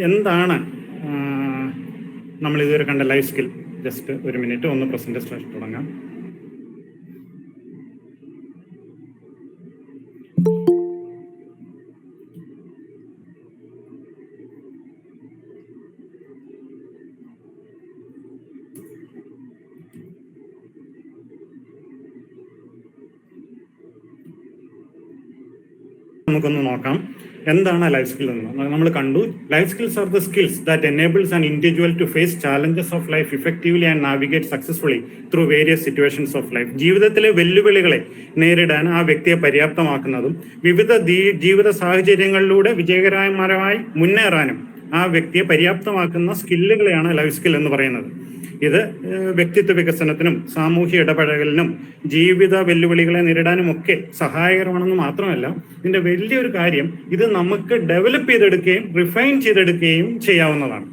എന്താണ് നമ്മൾ ഇതുവരെ കണ്ട ലൈഫ് സ്കിൽ? ജസ്റ്റ് ഒരു മിനിറ്റ് ഒന്ന് പ്രസന്റേഷൻ തുടങ്ങാം. നമുക്കൊന്ന് നോക്കാം എന്താണ് ലൈഫ് സ്കിൽ എന്ന്. നമ്മൾ കണ്ടു, life skills are the skills that enables an individual to face challenges of life effectively and navigate successfully through various situations of life. ജീവിതത്തിലെ വെല്ലുവിളികളെ നേരിടാൻ ആ വ്യക്തിയെ പര്യാപ്തമാക്കുന്നതും വിവിധ ജീവിത സാഹചര്യങ്ങളിലൂടെ വിജയകരമായി മുന്നേറാനും ആ വ്യക്തിയെ പര്യാപ്തമാക്കുന്ന സ്കില്ലുകളെയാണ് ലൈഫ് സ്കിൽ എന്ന് പറയുന്നത്. ഇത് വ്യക്തിത്വ വികസനത്തിനും സാമൂഹ്യ ഇടപഴകലിനും ജീവിത വെല്ലുവിളികളെ നേരിടാനും ഒക്കെ സഹായകരമാണെന്ന് മാത്രമല്ല, ഇതിന്റെ വലിയൊരു കാര്യം ഇത് നമുക്ക് ഡെവലപ്പ് ചെയ്തെടുക്കുകയും റിഫൈൻ ചെയ്തെടുക്കുകയും ചെയ്യാവുന്നതാണ്.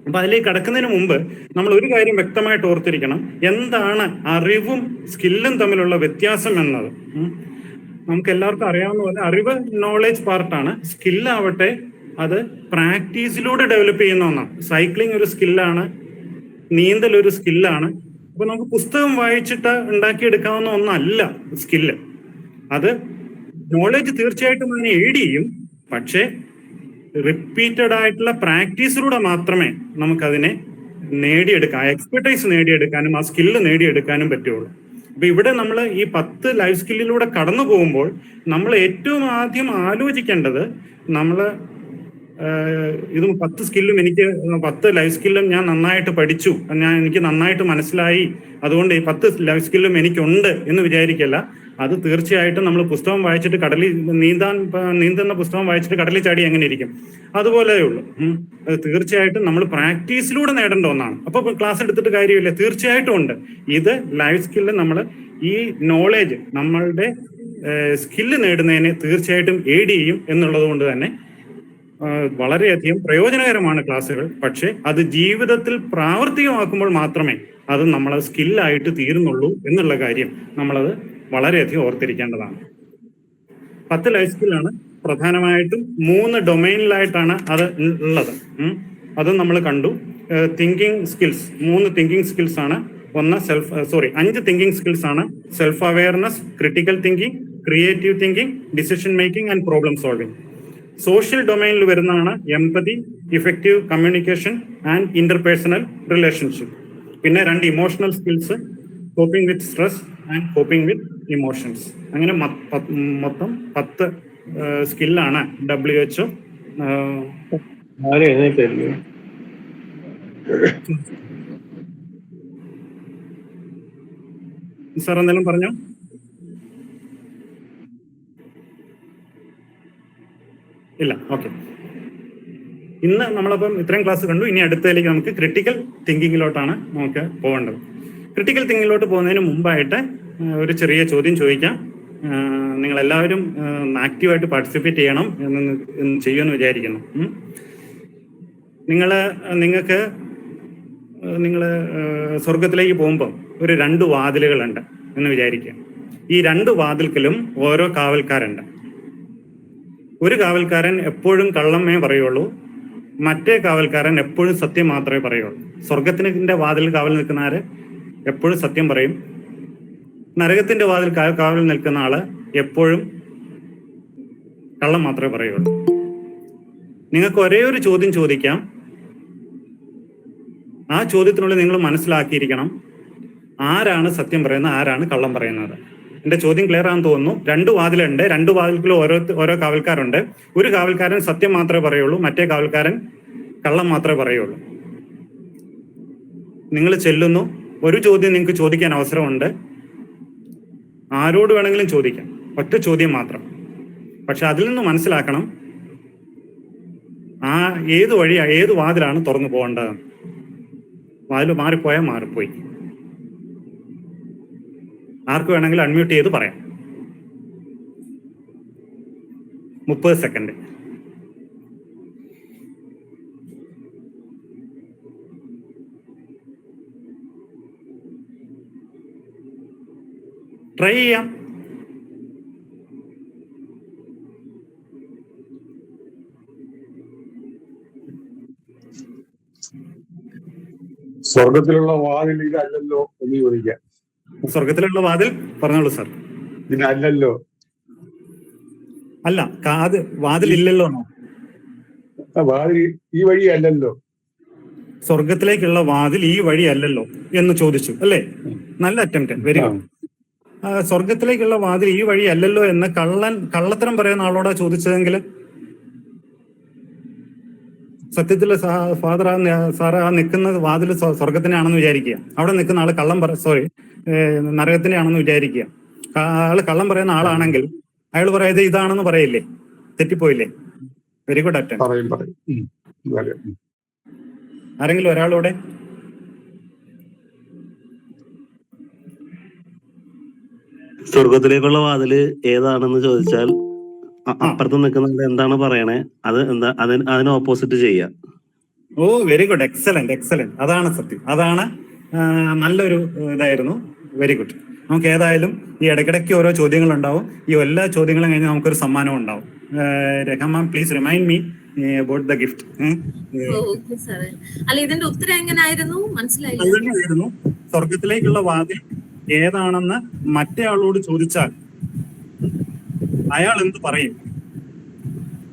അപ്പൊ അതിലേക്ക് കടക്കുന്നതിന് മുമ്പ് നമ്മൾ ഒരു കാര്യം വ്യക്തമായിട്ട് ഓർത്തിരിക്കണം, എന്താണ് അറിവും സ്കില്ലും തമ്മിലുള്ള വ്യത്യാസം എന്നത്. നമുക്ക് എല്ലാവർക്കും അറിയാവുന്ന പോലെ അറിവ് നോളേജ് പാർട്ടാണ്, സ്കില്ലാവട്ടെ അത് പ്രാക്ടീസിലൂടെ ഡെവലപ്പ് ചെയ്യുന്ന ഒന്നാണ്. സൈക്ലിംഗ് ഒരു സ്കില്ലാണ്, നീന്തൽ ഒരു സ്കില്ലാണ്. അപ്പൊ നമുക്ക് പുസ്തകം വായിച്ചിട്ട് ഉണ്ടാക്കിയെടുക്കാവുന്ന ഒന്നല്ല സ്കില്ല്. അത് നോളജ് തീർച്ചയായിട്ടും അതിനെ എയ്ഡ് ചെയ്യും, പക്ഷേ റിപ്പീറ്റഡ് ആയിട്ടുള്ള പ്രാക്ടീസിലൂടെ മാത്രമേ നമുക്കതിനെ നേടിയെടുക്കാം, എക്സ്പെർട്ടൈസ് നേടിയെടുക്കാനും ആ സ്കില്ല് നേടിയെടുക്കാനും പറ്റുള്ളൂ. അപ്പൊ ഇവിടെ നമ്മൾ ഈ 10 ലൈഫ് സ്കില്ലിലൂടെ കടന്നു പോകുമ്പോൾ നമ്മൾ ഏറ്റവും ആദ്യം ആലോചിക്കേണ്ടത്, നമ്മൾ ഇത് 10 സ്കില്ലും എനിക്ക് 10 ലൈഫ് സ്കില്ലും ഞാൻ നന്നായിട്ട് പഠിച്ചു, എനിക്ക് നന്നായിട്ട് മനസ്സിലായി, അതുകൊണ്ട് ഈ 10 ലൈഫ് സ്കില്ലും എനിക്കുണ്ട് എന്ന് വിചാരിക്കല്ല. അത് തീർച്ചയായിട്ടും നമ്മൾ പുസ്തകം വായിച്ചിട്ട് കടലിൽ നീന്തുന്ന പുസ്തകം വായിച്ചിട്ട് കടലിൽ ചാടി എങ്ങനെ ഇരിക്കും, അതുപോലെയേ ഉള്ളൂ. അത് തീർച്ചയായിട്ടും നമ്മൾ പ്രാക്ടീസിലൂടെ നേടേണ്ട ഒന്നാണ്. അപ്പൊ ക്ലാസ് എടുത്തിട്ട് കാര്യമില്ല, തീർച്ചയായിട്ടും ഉണ്ട്. ഇത് ലൈഫ് സ്കില്ല് നമ്മൾ ഈ നോളേജ് നമ്മളുടെ സ്കില്ല് നേടുന്നതിനെ തീർച്ചയായിട്ടും എയ്ഡ് ചെയ്യും എന്നുള്ളത് കൊണ്ട് തന്നെ വളരെയധികം പ്രയോജനകരമാണ് ക്ലാസ്സുകൾ. പക്ഷെ അത് ജീവിതത്തിൽ പ്രാവർത്തികമാക്കുമ്പോൾ മാത്രമേ അത് നമ്മളെ സ്കില്ലായിട്ട് തീരുന്നുള്ളൂ എന്നുള്ള കാര്യം നമ്മളത് വളരെയധികം ഓർത്തിരിക്കേണ്ടതാണ്. 10 ലൈഫ് സ്കില്ലാണ് പ്രധാനമായിട്ടും 3 ഡൊമൈനിലായിട്ടാണ് അത് ഉള്ളത്. അത് നമ്മൾ കണ്ടു. തിങ്കിങ് സ്കിൽസ്, 3 തിങ്കിങ് സ്കിൽസ് ആണ്. 5 തിങ്കിങ് സ്കിൽസ് ആണ്. Self awareness, critical thinking, creative thinking, decision making and problem solving. Social ഡൊമൈനിൽ വരുന്നതാണ് empathy, effective communication and interpersonal relationship. പിന്നെ 2 emotional skills, coping with stress and coping with emotions. അങ്ങനെ മൊത്തം 10 സ്കില്ലാണ് WHO sir എന്തെങ്കിലും പറഞ്ഞോ? ഇല്ല, okay. ഇന്ന് നമ്മളപ്പം ഇത്രയും ക്ലാസ് കണ്ടു. ഇനി അടുത്തതിലേക്ക് നമുക്ക് ക്രിട്ടിക്കൽ തിങ്കിങ്ങിലോട്ടാണ് നമുക്ക് പോകേണ്ടത്. ക്രിട്ടിക്കൽ തിങ്കിങ്ങിലോട്ട് പോകുന്നതിന് മുമ്പായിട്ട് ഒരു ചെറിയ ചോദ്യം ചോദിക്കാം. നിങ്ങൾ എല്ലാവരും ആക്റ്റീവായിട്ട് പാർട്ടിസിപ്പേറ്റ് ചെയ്യണം എന്ന് ചെയ്യുമെന്ന് വിചാരിക്കുന്നു. നിങ്ങൾ സ്വർഗത്തിലേക്ക് പോകുമ്പോൾ ഒരു 2 വാതിലുകളുണ്ട് എന്ന് വിചാരിക്കുക. ഈ 2 വാതിൽക്കലും ഓരോ കാവൽക്കാരുണ്ട്. ഒരു കാവൽക്കാരൻ എപ്പോഴും കള്ളമേ പറയുള്ളൂ, മറ്റേ കാവൽക്കാരൻ എപ്പോഴും സത്യം മാത്രമേ പറയുള്ളൂ. സ്വർഗത്തിന്റെ വാതിൽ കാവൽ നിൽക്കുന്ന ആര് എപ്പോഴും സത്യം പറയും. നരകത്തിന്റെ വാതിൽ കാവൽ നിൽക്കുന്ന ആള് എപ്പോഴും കള്ളം മാത്രമേ പറയുള്ളൂ. നിങ്ങൾക്ക് ഒരേ ഒരു ചോദ്യം ചോദിക്കാം. ആ ചോദ്യത്തിനുള്ളിൽ നിങ്ങൾ മനസ്സിലാക്കിയിരിക്കണം ആരാണ് സത്യം പറയുന്നത്, ആരാണ് കള്ളം പറയുന്നത്. എന്റെ ചോദ്യം ക്ലിയർ ആണെന്ന് തോന്നുന്നു. 2 വാതിലുണ്ട്. 2 വാതിൽക്കലും ഓരോ കാവൽക്കാരുണ്ട്. ഒരു കാവൽക്കാരൻ സത്യം മാത്രമേ പറയുള്ളൂ, മറ്റേ കാവൽക്കാരൻ കള്ളം മാത്രമേ പറയുള്ളൂ. നിങ്ങൾ ചെല്ലുന്നു. ഒരു ചോദ്യം നിങ്ങൾക്ക് ചോദിക്കാൻ അവസരമുണ്ട്. ആരോട് വേണമെങ്കിലും ചോദിക്കാം, ഒറ്റ ചോദ്യം മാത്രം. പക്ഷെ അതിൽ നിന്ന് മനസ്സിലാക്കണം ഏത് വാതിലാണ് തുറന്നു പോകേണ്ടത്. വാതിൽ മാറിപ്പോയാൽ മാറിപ്പോയി. ആർക്ക് വേണമെങ്കിലും അൺമ്യൂട്ട് ചെയ്ത് പറയാം. 30 സെക്കൻഡ്. ട്രൈ ചെയ്യാം. സ്വർഗത്തിലുള്ള വാതിൽ ഇതല്ലല്ലോ എന്ന് ചോദിക്കാം. സ്വർഗത്തിലുള്ള വാതിൽ പറഞ്ഞോളൂ സാർ. ഇതല്ലല്ലോ. അല്ല, വാതിൽ ഇല്ലല്ലോ. വാതിൽ ഈ വഴി അല്ലല്ലോ. സ്വർഗത്തിലേക്കുള്ള വാതിൽ ഈ വഴി അല്ലല്ലോ എന്ന് ചോദിച്ചു അല്ലേ? നല്ല അറ്റംപ്റ്റ്, വെരി ഗുഡ്. സ്വർഗത്തിലേക്കുള്ള വാതിൽ ഈ വഴി അല്ലല്ലോ എന്ന് കള്ളത്തരം പറയുന്ന ആളോടാ ചോദിച്ചതെങ്കിൽ സത്യത്തില് ഫാദർ സാറ് ആ നിൽക്കുന്ന വാതിൽ സ്വർഗത്തിനാണെന്ന് വിചാരിക്കുക. അവിടെ നിൽക്കുന്ന ആള് നരകത്തിന്റെ ആണെന്ന് വിചാരിക്കുക. ആള് കള്ളം പറയുന്ന ആളാണെങ്കിൽ അയാൾ പറയാതെ ഇതാണെന്ന് പറയില്ലേ? തെറ്റിപ്പോയില്ലേ? Very good attempt. ആരെങ്കിലും ഒരാളോടെ സ്വർഗത്തിലേക്കുള്ള വാതില് ഏതാണെന്ന് ചോദിച്ചാൽ അപ്പുറത്ത് നിൽക്കുന്നത് എന്താണ് പറയണേ അതിന് ഓപ്പോസിറ്റ് ചെയ്യാം. ഓ, വെരി ഗുഡ്, എക്സലന്റ്. അതാണ് സത്യം, അതാണ് നല്ലൊരു ഇതായിരുന്നു. Very good. നമുക്ക് ഏതായാലും ഈ ഇടയ്ക്കിടയ്ക്ക് ഓരോ ചോദ്യങ്ങൾ ഉണ്ടാവും. ഈ എല്ലാ ചോദ്യങ്ങളും കഴിഞ്ഞ് നമുക്കൊരു സമ്മാനം ഉണ്ടാവും. Rekha ma'am, please remind me about the gift. ഇതിന്റെ ഉത്തരം എങ്ങനെയായിരുന്നു? മനസ്സിലായിരുന്നു. സ്വർഗത്തിലേക്കുള്ള വാതിൽ ഏതാണെന്ന് മറ്റേ ആളോട് ചോദിച്ചാൽ അയാൾ എന്ത് പറയും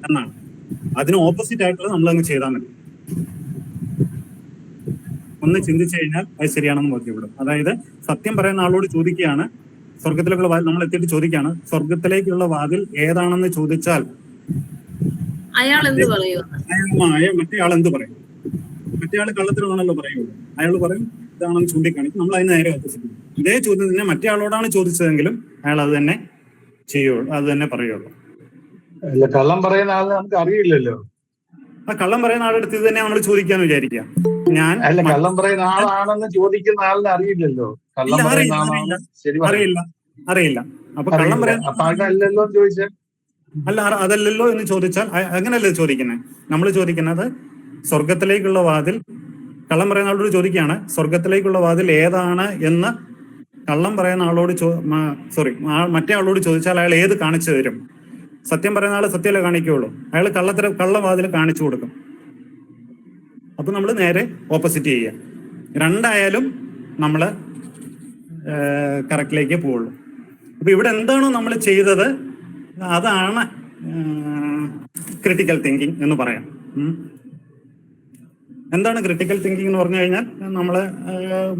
എന്നാണ്. അതിന് ഓപ്പോസിറ്റ് ആയിട്ടുള്ള നമ്മൾ അങ്ങ് ചെയ്താൽ മതി. ഒന്ന് ചിന്തിച്ചു കഴിഞ്ഞാൽ അത് ശരിയാണെന്ന് ബോധ്യപ്പെടും. അതായത് സത്യം പറയുന്ന ആളോട് ചോദിക്കുകയാണ് സ്വർഗത്തിലേക്കുള്ള വാതിൽ, നമ്മൾ എത്തിയിട്ട് ചോദിക്കുകയാണ് സ്വർഗത്തിലേക്കുള്ള വാതിൽ ഏതാണെന്ന് ചോദിച്ചാൽ അയാൾ എന്ത് പറയും? മറ്റേ ആൾ എന്ത് പറയും? മറ്റേ ആൾ കള്ളത്തിലാണല്ലോ പറയുള്ളൂ. അയാൾ പറയും ഇതാണെന്ന് ചൂണ്ടിക്കാണിക്കും. നമ്മൾ അതിന് നേരെ ഓപ്പോസിറ്റ്. ഇതേ ചോദ്യം തന്നെ മറ്റേ ആളോടാണ് ചോദിച്ചതെങ്കിലും അയാൾ അത് തന്നെ ചെയ്യുള്ളൂ, അത് തന്നെ പറയുള്ളൂ. കള്ളം പറയുന്ന ആൾ നമുക്ക് അറിയില്ലല്ലോ. ആ കള്ളം പറയുന്ന ആളുടെ അടുത്ത് ഇത് തന്നെ നമ്മൾ ചോദിക്കാന്ന് വിചാരിക്കാം. കള്ളം പറയുന്ന ആളാണെന്ന് ചോദിക്കുന്ന ആളിനെ അറിയില്ലല്ലോ. അറിയില്ല. അപ്പൊ കള്ളം പറയുന്നല്ലോ ചോദിച്ചാൽ അല്ല, അതല്ലല്ലോ എന്ന് ചോദിച്ചാൽ അങ്ങനെയല്ലേ ചോദിക്കുന്നത്. നമ്മൾ ചോദിക്കുന്നത് സ്വർഗത്തിലേക്കുള്ള വാതിൽ, കള്ളം പറയുന്ന ആളോട് ചോദിക്കുകയാണ് സ്വർഗത്തിലേക്കുള്ള വാതിൽ ഏതാണ് എന്ന് കള്ളം പറയുന്ന ആളോട് മറ്റേ ആളോട് ചോദിച്ചാൽ അയാൾ ഏത് കാണിച്ചു തരും? സത്യം പറയുന്ന ആള് സത്യമല്ലേ കാണിക്കുകയുള്ളൂ. അയാൾ കള്ളവാതിൽ കാണിച്ചു കൊടുക്കും. അപ്പൊ നമ്മൾ നേരെ ഓപ്പോസിറ്റ് ചെയ്യുക. രണ്ടായാലും നമ്മൾ കറക്റ്റിലേക്ക് പോവുള്ളൂ. അപ്പൊ ഇവിടെ എന്താണോ നമ്മൾ ചെയ്തത് അതാണ് ക്രിട്ടിക്കൽ തിങ്കിങ് എന്ന് പറയാം. എന്താണ് ക്രിട്ടിക്കൽ തിങ്കിങ് എന്ന് പറഞ്ഞു കഴിഞ്ഞാൽ നമ്മൾ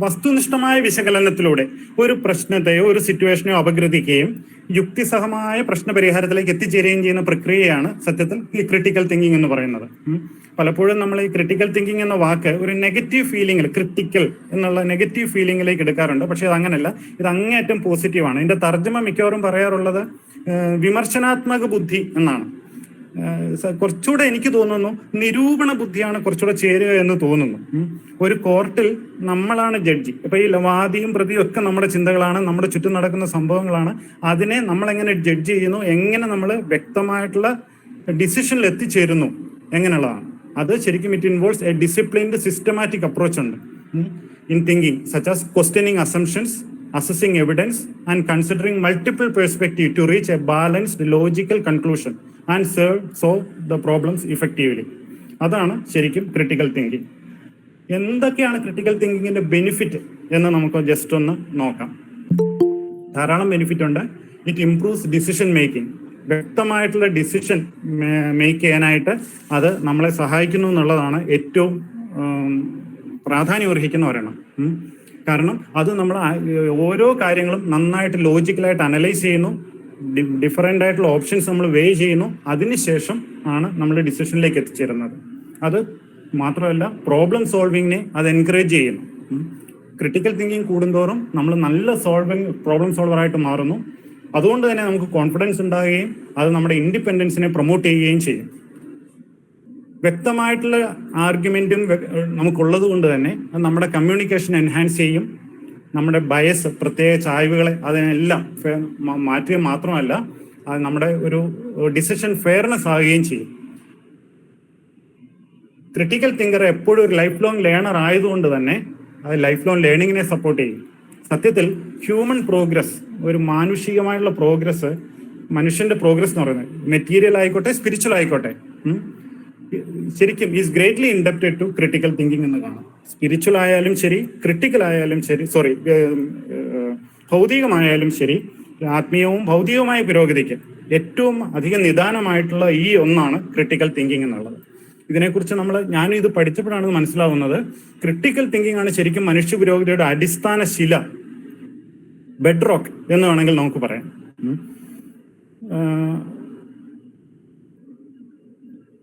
വസ്തുനിഷ്ഠമായ വിശകലനത്തിലൂടെ ഒരു പ്രശ്നത്തെയോ ഒരു സിറ്റുവേഷനെയോ അപഗ്രഥിക്കുകയും യുക്തിസഹമായ പ്രശ്നപരിഹാരത്തിലേക്ക് എത്തിച്ചേരുകയും ചെയ്യുന്ന പ്രക്രിയയാണ് സത്യത്തിൽ ഈ ക്രിട്ടിക്കൽ തിങ്കിങ് എന്ന് പറയുന്നത്. പലപ്പോഴും നമ്മൾ ഈ ക്രിട്ടിക്കൽ തിങ്കിങ് എന്ന വാക്ക് ഒരു നെഗറ്റീവ് ഫീലിംഗിൽ, ക്രിട്ടിക്കൽ എന്നുള്ള നെഗറ്റീവ് ഫീലിംഗിലേക്ക് എടുക്കാറുണ്ട്. പക്ഷെ അത് അങ്ങനെയല്ല, ഇത് അങ്ങേയറ്റം പോസിറ്റീവാണ്. ഇതിന്റെ തർജ്ജമ മിക്കവാറും പറയാറുള്ളത് വിമർശനാത്മക ബുദ്ധി എന്നാണ്. കുറച്ചുകൂടെ എനിക്ക് തോന്നുന്നു നിരൂപണ ബുദ്ധിയാണ് കുറച്ചുകൂടെ ചേരുക എന്ന് തോന്നുന്നു. ഒരു കോർട്ടിൽ നമ്മളാണ് ജഡ്ജി. ഇപ്പൊ ഈ വാദിയും പ്രതിയും ഒക്കെ നമ്മുടെ ചിന്തകളാണ്, നമ്മുടെ ചുറ്റും നടക്കുന്ന സംഭവങ്ങളാണ്. അതിനെ നമ്മൾ എങ്ങനെ ജഡ്ജ് ചെയ്യുന്നു, എങ്ങനെ നമ്മൾ വ്യക്തമായിട്ടുള്ള ഡിസിഷനിൽ എത്തിച്ചേരുന്നു എങ്ങനെയുള്ളതാണ്. അത് ശരിക്കും it involves a disciplined systematic approach ഉണ്ട് in thinking, such as questioning assumptions, assessing evidence and considering multiple perspectives to reach a balanced logical conclusion and solve the problems effectively. അതാണ് ശരിക്കും ക്രിട്ടിക്കൽ തിങ്കിങ്. എന്തൊക്കെയാണ് critical തിങ്കിങ്ങിന്റെ benefit എന്ന് നമുക്ക് just ഒന്ന് നോക്കാം. ധാരാളം benefit ഉണ്ട്. It improves decision making. വ്യക്തമായിട്ടുള്ള ഡിസിഷൻ മേക്ക് ചെയ്യാനായിട്ട് അത് നമ്മളെ സഹായിക്കുന്നു എന്നുള്ളതാണ് ഏറ്റവും പ്രാധാന്യം അർഹിക്കുന്ന ഒരെണ്ണം. കാരണം അത് നമ്മൾ ഓരോ കാര്യങ്ങളും നന്നായിട്ട് ലോജിക്കലായിട്ട് അനലൈസ് ചെയ്യുന്നു, ഡിഫറെൻ്റ് ആയിട്ടുള്ള ഓപ്ഷൻസ് നമ്മൾ വേ ചെയ്യുന്നു, അതിനുശേഷം ആണ് നമ്മൾ ഡിസിഷനിലേക്ക് എത്തിച്ചേരുന്നത്. അത് മാത്രമല്ല പ്രോബ്ലം സോൾവിങ്ങിനെ അത് എൻകറേജ് ചെയ്യുന്നു. ക്രിട്ടിക്കൽ തിങ്കിങ് കൂടുന്തോറും നമ്മൾ നല്ല പ്രോബ്ലം സോൾവറായിട്ട് മാറുന്നു. അതുകൊണ്ട് തന്നെ നമുക്ക് കോൺഫിഡൻസ് ഉണ്ടാകുകയും അത് നമ്മുടെ ഇൻഡിപെൻഡൻസിനെ പ്രൊമോട്ട് ചെയ്യുകയും ചെയ്യും. വ്യക്തമായിട്ടുള്ള ആർഗ്യുമെന്റും നമുക്കുള്ളത് കൊണ്ട് തന്നെ അത് നമ്മുടെ കമ്മ്യൂണിക്കേഷൻ എൻഹാൻസ് ചെയ്യും. നമ്മുടെ ബയസ്, പ്രത്യേക ചായ്വുകളെ അതിനെല്ലാം മാറ്റുക മാത്രമല്ല അത് നമ്മുടെ ഒരു ഡിസിഷൻ ഫെയർനെസ് ആകുകയും ചെയ്യും. ക്രിട്ടിക്കൽ തിങ്കർ എപ്പോഴും ഒരു ലൈഫ് ലോങ് ലേണർ ആയതുകൊണ്ട് തന്നെ അത് ലൈഫ് ലോങ് ലേണിങ്ങിനെ സപ്പോർട്ട് ചെയ്യും. സത്യത്തിൽ ഹ്യൂമൻ പ്രോഗ്രസ്, ഒരു മാനുഷികമായിട്ടുള്ള പ്രോഗ്രസ്, മനുഷ്യന്റെ പ്രോഗ്രസ് എന്ന് പറയുന്നത് മെറ്റീരിയൽ ആയിക്കോട്ടെ സ്പിരിച്വൽ ആയിക്കോട്ടെ, ശരിക്കും is greatly indebted to critical thinking എന്ന് കാണാം. സ്പിരിച്വൽ ആയാലും ശരി, ക്രിട്ടിക്കൽ ആയാലും ശരി, ഭൗതികമായാലും ശരി, ആത്മീയവും ഭൗതികവുമായ പുരോഗതിക്ക് ഏറ്റവും അധികം നിദാനമായിട്ടുള്ള ഈ ഒന്നാണ് ക്രിട്ടിക്കൽ തിങ്കിങ് എന്നുള്ളത്. ഇതിനെക്കുറിച്ച് ഞാനും ഇത് പഠിച്ചപ്പോഴാണ് മനസ്സിലാവുന്നത്. ക്രിട്ടിക്കൽ തിങ്കിങ് ആണ് ശരിക്കും മനുഷ്യ പുരോഗതിയുടെ അടിസ്ഥാന ശില, ബെഡ് റോക്ക് എന്ന് വേണമെങ്കിൽ നമുക്ക് പറയാം.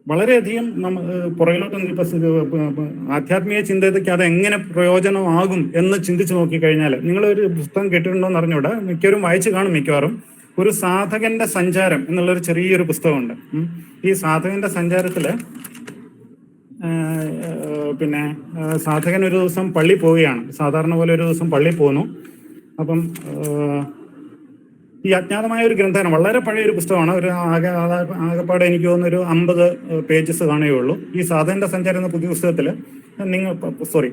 വളരെയധികം പുറകിലോട്ട് ആധ്യാത്മിക ചിന്തയ്ക്ക് അത് എങ്ങനെ പ്രയോജനമാകും എന്ന് ചിന്തിച്ചു നോക്കിക്കഴിഞ്ഞാൽ, നിങ്ങളൊരു പുസ്തകം കേട്ടിട്ടുണ്ടോ എന്ന് അറിഞ്ഞൂടാ, മിക്കവരും വായിച്ചു കാണും. മിക്കവാറും ഒരു സാധകന്റെ സഞ്ചാരം എന്നുള്ളൊരു ചെറിയൊരു പുസ്തകമുണ്ട്. ഈ സാധകന്റെ സഞ്ചാരത്തില് സാധകൻ ഒരു ദിവസം പള്ളി പോവുകയാണ്. സാധാരണ പോലെ ഒരു ദിവസം പള്ളി പോന്നു. അപ്പം ഈ അജ്ഞാതമായ ഒരു ഗ്രന്ഥമാണ്, വളരെ പഴയൊരു പുസ്തകമാണ്. ആകെപ്പാടെ എനിക്ക് തോന്നുന്നു ഒരു 50 പേജസ് കാണുകയുള്ളൂ. ഈ സാധകന്റെ സഞ്ചാരം എന്ന പുതിയ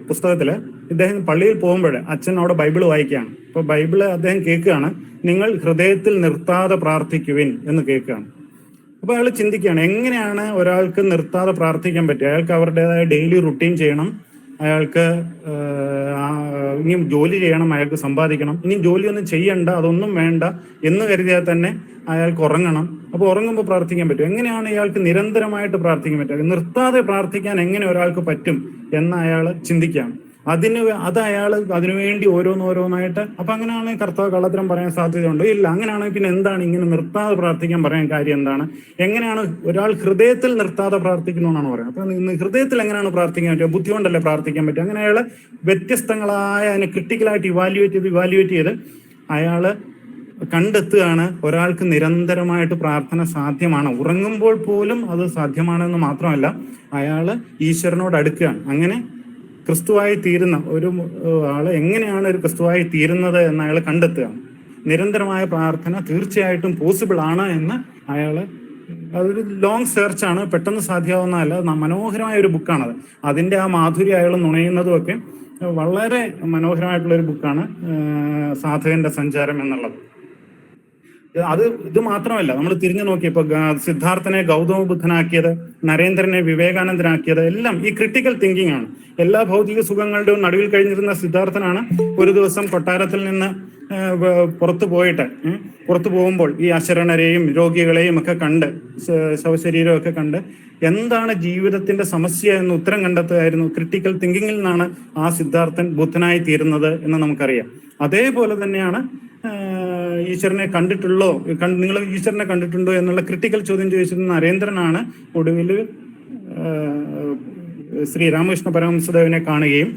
പുസ്തകത്തില് ഇദ്ദേഹം പള്ളിയിൽ പോകുമ്പോൾ അച്ഛൻ അവിടെ ബൈബിള് വായിക്കുകയാണ്. അപ്പൊ ബൈബിള് അദ്ദേഹം കേൾക്കുകയാണ്, നിങ്ങൾ ഹൃദയത്തിൽ നിർത്താതെ പ്രാർത്ഥിക്കുവിൻ എന്ന് കേൾക്കുകയാണ്. അപ്പൊ അയാൾ ചിന്തിക്കുകയാണ്, എങ്ങനെയാണ് ഒരാൾക്ക് നിർത്താതെ പ്രാർത്ഥിക്കാൻ പറ്റുക? അയാൾക്ക് അവരുടേതായ ഡെയിലി റുട്ടീൻ ചെയ്യണം, അയാൾക്ക് ഇനിയും ജോലി ചെയ്യണം, അയാൾക്ക് സമ്പാദിക്കണം, ഇനിയും ജോലിയൊന്നും ചെയ്യണ്ട, അതൊന്നും വേണ്ട എന്ന് കരുതിയാൽ തന്നെ അയാൾക്ക് ഉറങ്ങണം. അപ്പോൾ ഉറങ്ങുമ്പോൾ പ്രാർത്ഥിക്കാൻ പറ്റും. എങ്ങനെയാണ് ഇയാൾക്ക് നിരന്തരമായിട്ട് പ്രാർത്ഥിക്കാൻ പറ്റുക? നിർത്താതെ പ്രാർത്ഥിക്കാൻ എങ്ങനെ ഒരാൾക്ക് പറ്റും എന്ന് അയാൾ ചിന്തിക്കുകയാണ്. അയാൾ അതിനുവേണ്ടി ഓരോന്നായിട്ട്. അപ്പൊ അങ്ങനെയാണെങ്കിൽ കർത്താവ് കള്ളത്തരം പറയാൻ സാധ്യതയുണ്ട്? ഇല്ല. അങ്ങനെയാണെങ്കിൽ പിന്നെ എന്താണ് ഇങ്ങനെ നിർത്താതെ പ്രാർത്ഥിക്കാൻ പറയാൻ കാര്യം എന്താണ്? എങ്ങനെയാണ് ഒരാൾ ഹൃദയത്തിൽ നിർത്താതെ പ്രാർത്ഥിക്കുന്നു എന്നാണ് പറയുന്നത്. അപ്പൊ ഹൃദയത്തിൽ എങ്ങനെയാണ് പ്രാർത്ഥിക്കാൻ പറ്റുക? ബുദ്ധി കൊണ്ടല്ലേ പ്രാർത്ഥിക്കാൻ പറ്റുക? അങ്ങനെ അയാൾ വ്യത്യസ്തങ്ങളായ അതിനെ ക്രിട്ടിക്കലായിട്ട് ഇവാലുവേറ്റ് ചെയ്ത് അയാള് കണ്ടെത്തുകയാണ് ഒരാൾക്ക് നിരന്തരമായിട്ട് പ്രാർത്ഥന സാധ്യമാണ്. ഉറങ്ങുമ്പോൾ പോലും അത് സാധ്യമാണെന്ന് മാത്രമല്ല, അയാള് ഈശ്വരനോട് അടുക്കുകയാണ്. അങ്ങനെ ക്രിസ്തുവായി തീരുന്ന ഒരു ആള് എങ്ങനെയാണ് ഒരു ക്രിസ്തുവായി തീരുന്നത് എന്ന് അയാൾ കണ്ടെത്തുകയാണ്. നിരന്തരമായ പ്രാർത്ഥന തീർച്ചയായിട്ടും പോസിബിൾ ആണ് എന്ന് അയാള്, അതൊരു ലോങ് സെർച്ചാണ്, പെട്ടെന്ന് സാധ്യമാവുന്നതല്ല. മനോഹരമായ ഒരു ബുക്കാണത്. അതിന്റെ ആ മാധുര്യം അയാൾ നുണയുന്നതും ഒക്കെ വളരെ മനോഹരമായിട്ടുള്ള ഒരു ബുക്കാണ് സാധകന്റെ സഞ്ചാരം എന്നുള്ളത്. ഇത് മാത്രമല്ല, നമ്മൾ തിരിഞ്ഞു നോക്കി ഇപ്പൊ സിദ്ധാർത്ഥനെ ഗൗതമ ബുദ്ധനാക്കിയത്, നരേന്ദ്രനെ വിവേകാനന്ദനാക്കിയത് എല്ലാം ഈ ക്രിട്ടിക്കൽ തിങ്കിങ് ആണ്. എല്ലാ ഭൗതിക സുഖങ്ങളുടെയും നടുവിൽ കഴിഞ്ഞിരുന്ന സിദ്ധാർത്ഥനാണ് ഒരു ദിവസം കൊട്ടാരത്തിൽ നിന്ന് പുറത്തു പോകുമ്പോൾ ഈ അശരണരെയും രോഗികളെയും ഒക്കെ കണ്ട്, ശവശരീരമൊക്കെ കണ്ട് എന്താണ് ജീവിതത്തിന്റെ സമസ്യ എന്ന് ഉത്തരം കണ്ടെത്തുകയായിരുന്നു. ക്രിട്ടിക്കൽ തിങ്കിങ്ങിൽ നിന്നാണ് ആ സിദ്ധാർത്ഥൻ ബുദ്ധനായി തീരുന്നത് എന്ന് നമുക്കറിയാം. അതേപോലെ തന്നെയാണ് ഈശ്വരനെ നിങ്ങൾ ഈശ്വരനെ കണ്ടിട്ടുണ്ടോ എന്നുള്ള ക്രിട്ടിക്കൽ ചോദ്യം ചോദിച്ചിരുന്ന നരേന്ദ്രനാണ് ഒടുവിൽ ശ്രീ രാമകൃഷ്ണ പരമഹംസദേവനെ കാണുകയും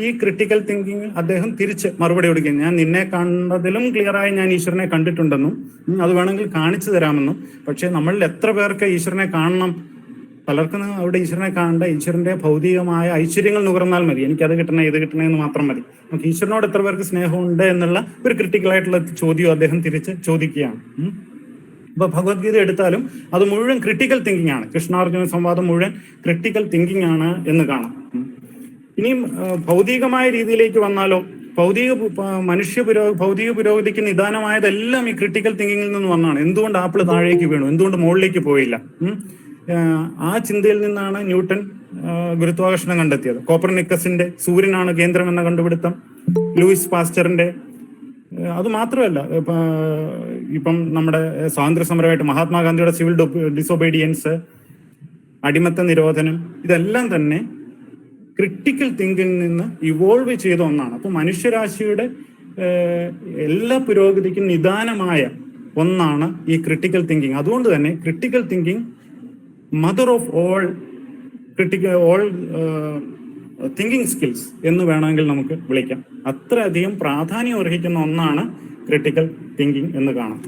ഈ ക്രിട്ടിക്കൽ തിങ്കിങ് അദ്ദേഹം തിരിച്ച് മറുപടി കൊടുക്കുകയും, ഞാൻ നിന്നെ കണ്ടതിലും ക്ലിയറായി ഞാൻ ഈശ്വരനെ കണ്ടിട്ടുണ്ടെന്നും അത് വേണമെങ്കിൽ കാണിച്ചു തരാമെന്നും. പക്ഷെ നമ്മളിൽ എത്ര പേർക്ക് ഈശ്വരനെ കാണണം? പലർക്കും അവിടെ ഈശ്വരനെ കാണേണ്ട, ഈശ്വരന്റെ ഭൗതികമായ ഐശ്വര്യങ്ങൾ നുകർന്നാൽ മതി, എനിക്കത് കിട്ടണേ ഇത് കിട്ടണേ എന്ന് മാത്രം മതി. നമുക്ക് ഈശ്വരനോട് എത്ര പേർക്ക് സ്നേഹമുണ്ട് എന്നുള്ള ഒരു ക്രിട്ടിക്കലായിട്ടുള്ള ചോദ്യം അദ്ദേഹം തിരിച്ച് ചോദിക്കുകയാണ്. ഇപ്പൊ ഭഗവത്ഗീത എടുത്താലും അത് മുഴുവൻ ക്രിട്ടിക്കൽ തിങ്കിങ് ആണ്. കൃഷ്ണാർജുന സംവാദം മുഴുവൻ ക്രിട്ടിക്കൽ തിങ്കിങ് ആണ് എന്ന് കാണാം. ഇനിയും ഭൗതികമായ രീതിയിലേക്ക് വന്നാലോ, ഭൗതിക പുരോഗതിക്ക് നിദാനമായതെല്ലാം ഈ ക്രിട്ടിക്കൽ തിങ്കിങ്ങിൽ നിന്ന് വന്നാണ്. എന്തുകൊണ്ട് ആപ്പിൾ താഴേക്ക് വീണു, എന്തുകൊണ്ട് മുകളിലേക്ക് പോയില്ല? ആ ചിന്തയിൽ നിന്നാണ് ന്യൂട്ടൺ ഗുരുത്വാകർഷണം കണ്ടെത്തിയത്. കോപ്പർനിക്കസിന്റെ സൂര്യനാണ് കേന്ദ്രം എന്ന കണ്ടുപിടുത്തം, ലൂയിസ് പാസ്റ്ററിന്റെ, അത് മാത്രമല്ല ഇപ്പം നമ്മുടെ സ്വാതന്ത്ര്യ സമരമായിട്ട് മഹാത്മാഗാന്ധിയുടെ സിവിൽ ഡിസൊബീഡിയൻസ്, അടിമത്ത നിരോധനം, ഇതെല്ലാം തന്നെ ക്രിട്ടിക്കൽ തിങ്കിങ്ങിൽ നിന്ന് ഇവോൾവ് ചെയ്ത ഒന്നാണ്. അപ്പൊ മനുഷ്യരാശിയുടെ എല്ലാ പുരോഗതിക്കും നിദാനമായ ഒന്നാണ് ഈ ക്രിട്ടിക്കൽ തിങ്കിങ്. അതുകൊണ്ട് തന്നെ critical thinking mother of all thinking skills എന്ന് വേണമെങ്കിൽ നമുക്ക് വിളിക്കാം. അത്രയധികം പ്രാധാന്യം അർഹിക്കുന്ന ഒന്നാണ് ക്രിട്ടിക്കൽ തിങ്കിങ് എന്ന് കാണാം.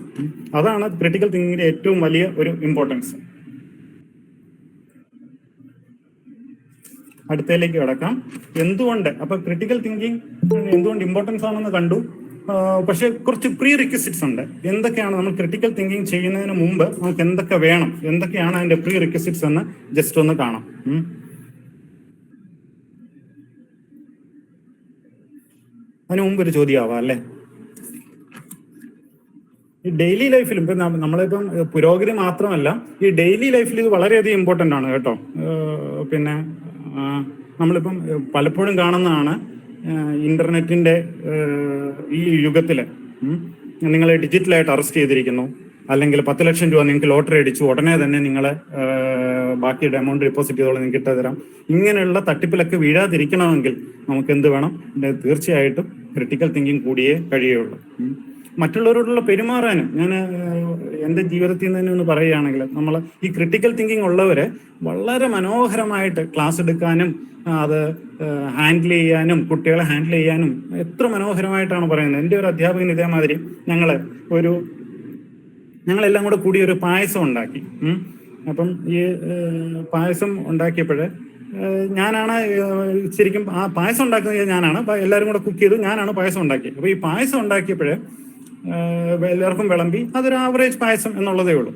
അതാണ് ക്രിട്ടിക്കൽ തിങ്കിങ്ങിന്റെ ഏറ്റവും വലിയ ഒരു ഇമ്പോർട്ടൻസ്. അടുത്തതിലേക്ക് കിടക്കാം. എന്തുകൊണ്ട് അപ്പൊ ക്രിട്ടിക്കൽ തിങ്കിങ് എന്തുകൊണ്ട് ഇമ്പോർട്ടൻസ് ആണെന്ന് കണ്ടു. പക്ഷെ കുറച്ച് പ്രീ റിക്വസിറ്റ്സ് ഉണ്ട്. എന്തൊക്കെയാണ് നമ്മൾ ക്രിട്ടിക്കൽ തിങ്കിങ് ചെയ്യുന്നതിന് മുമ്പ് നമുക്ക് എന്തൊക്കെ വേണം, എന്തൊക്കെയാണ് അതിന്റെ പ്രീ റിക്വസിറ്റ്സ് എന്ന് ജസ്റ്റ് ഒന്ന് കാണാം. അതിന് മുമ്പ് ഒരു ചോദ്യമാവാം അല്ലേ? ഈ ഡെയിലി ലൈഫിലും ഇപ്പൊ നമ്മളിപ്പം പുരോഗതി മാത്രമല്ല, ഈ ഡെയിലി ലൈഫിൽ ഇത് വളരെയധികം ഇമ്പോർട്ടൻ്റ് ആണ് കേട്ടോ. പിന്നെ നമ്മളിപ്പം പലപ്പോഴും കാണുന്നതാണ് ഇന്റർനെറ്റിന്റെ ഈ യുഗത്തില് നിങ്ങളെ ഡിജിറ്റലായിട്ട് അറസ്റ്റ് ചെയ്തിരിക്കുന്നു, അല്ലെങ്കിൽ 10 ലക്ഷം രൂപ നിങ്ങൾക്ക് ലോട്ടറി അടിച്ചു, ഉടനെ തന്നെ നിങ്ങളെ ബാക്കിയുടെ എമൗണ്ട് ഡെപ്പോസിറ്റ് ചെയ്തോളം നിങ്ങൾക്ക് ഇട്ടുതരാം. ഇങ്ങനെയുള്ള തട്ടിപ്പിലൊക്കെ വീഴാതിരിക്കണമെങ്കിൽ നമുക്ക് എന്ത് വേണം? തീർച്ചയായിട്ടും ക്രിട്ടിക്കൽ തിങ്കിങ് കൂടിയേ കഴിയുള്ളൂ. മറ്റുള്ളവരോടുള്ള പെരുമാറാനും ഞാൻ എൻ്റെ ജീവിതത്തിൽ നിന്ന് തന്നെ ഒന്ന് പറയുകയാണെങ്കിൽ, നമ്മൾ ഈ ക്രിട്ടിക്കൽ തിങ്കിങ് ഉള്ളവരെ വളരെ മനോഹരമായിട്ട് ക്ലാസ് എടുക്കാനും അത് ഹാൻഡിൽ ചെയ്യാനും കുട്ടികളെ ഹാൻഡിൽ ചെയ്യാനും എത്ര മനോഹരമായിട്ടാണ് പറയുന്നത്. എൻ്റെ ഒരു അധ്യാപകൻ ഇതേമാതിരി ഞങ്ങളെല്ലാം കൂടി ഒരു പായസം ഉണ്ടാക്കി. അപ്പം ഈ പായസം ഉണ്ടാക്കിയപ്പോൾ ഞാനാണ് ശരിക്കും ആ പായസം ഉണ്ടാക്കുന്നത് ഞാനാണ്. എല്ലാവരും കൂടെ കുക്ക് ചെയ്തു, ഞാനാണ് പായസം ഉണ്ടാക്കിയത്. അപ്പോൾ ഈ പായസം ഉണ്ടാക്കിയപ്പോൾ എല്ലാവർക്കും വിളമ്പി, അതൊരു ആവറേജ് പായസം എന്നുള്ളതേ ഉള്ളൂ.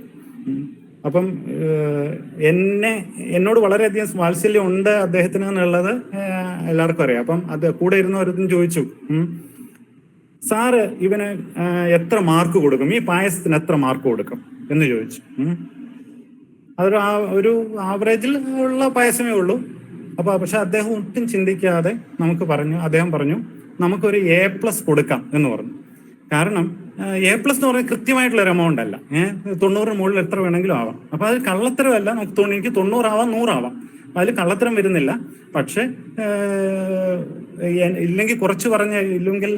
അപ്പം എന്നോട് വളരെയധികം വാത്സല്യം ഉണ്ട് അദ്ദേഹത്തിന് എന്നുള്ളത് എല്ലാവർക്കും അറിയാം. അപ്പം അത് കൂടെ ഇരുന്നവരും ചോദിച്ചു, സാറ് ഇവന് എത്ര മാർക്ക് കൊടുക്കും, ഈ പായസത്തിന് എത്ര മാർക്ക് കൊടുക്കും എന്ന് ചോദിച്ചു. ഒരു ആവറേജിൽ ഉള്ള പായസമേ ഉള്ളൂ. പക്ഷെ അദ്ദേഹം ഒട്ടും ചിന്തിക്കാതെ അദ്ദേഹം പറഞ്ഞു നമുക്കൊരു A+ കൊടുക്കാം എന്ന് പറഞ്ഞു. കാരണം A+ എന്ന് പറഞ്ഞാൽ കൃത്യമായിട്ടുള്ള ഒരു എമൗണ്ട് അല്ല. 90 മുകളിൽ എത്ര വേണമെങ്കിലും ആവാം. അപ്പൊ അത് കള്ളത്തരമല്ല. എനിക്ക് 90 ആവാം, 100 ആവാം, അതിൽ കള്ളത്തരം വരുന്നില്ല. പക്ഷെ ഇല്ലെങ്കിൽ കുറച്ച് ഇല്ലെങ്കിൽ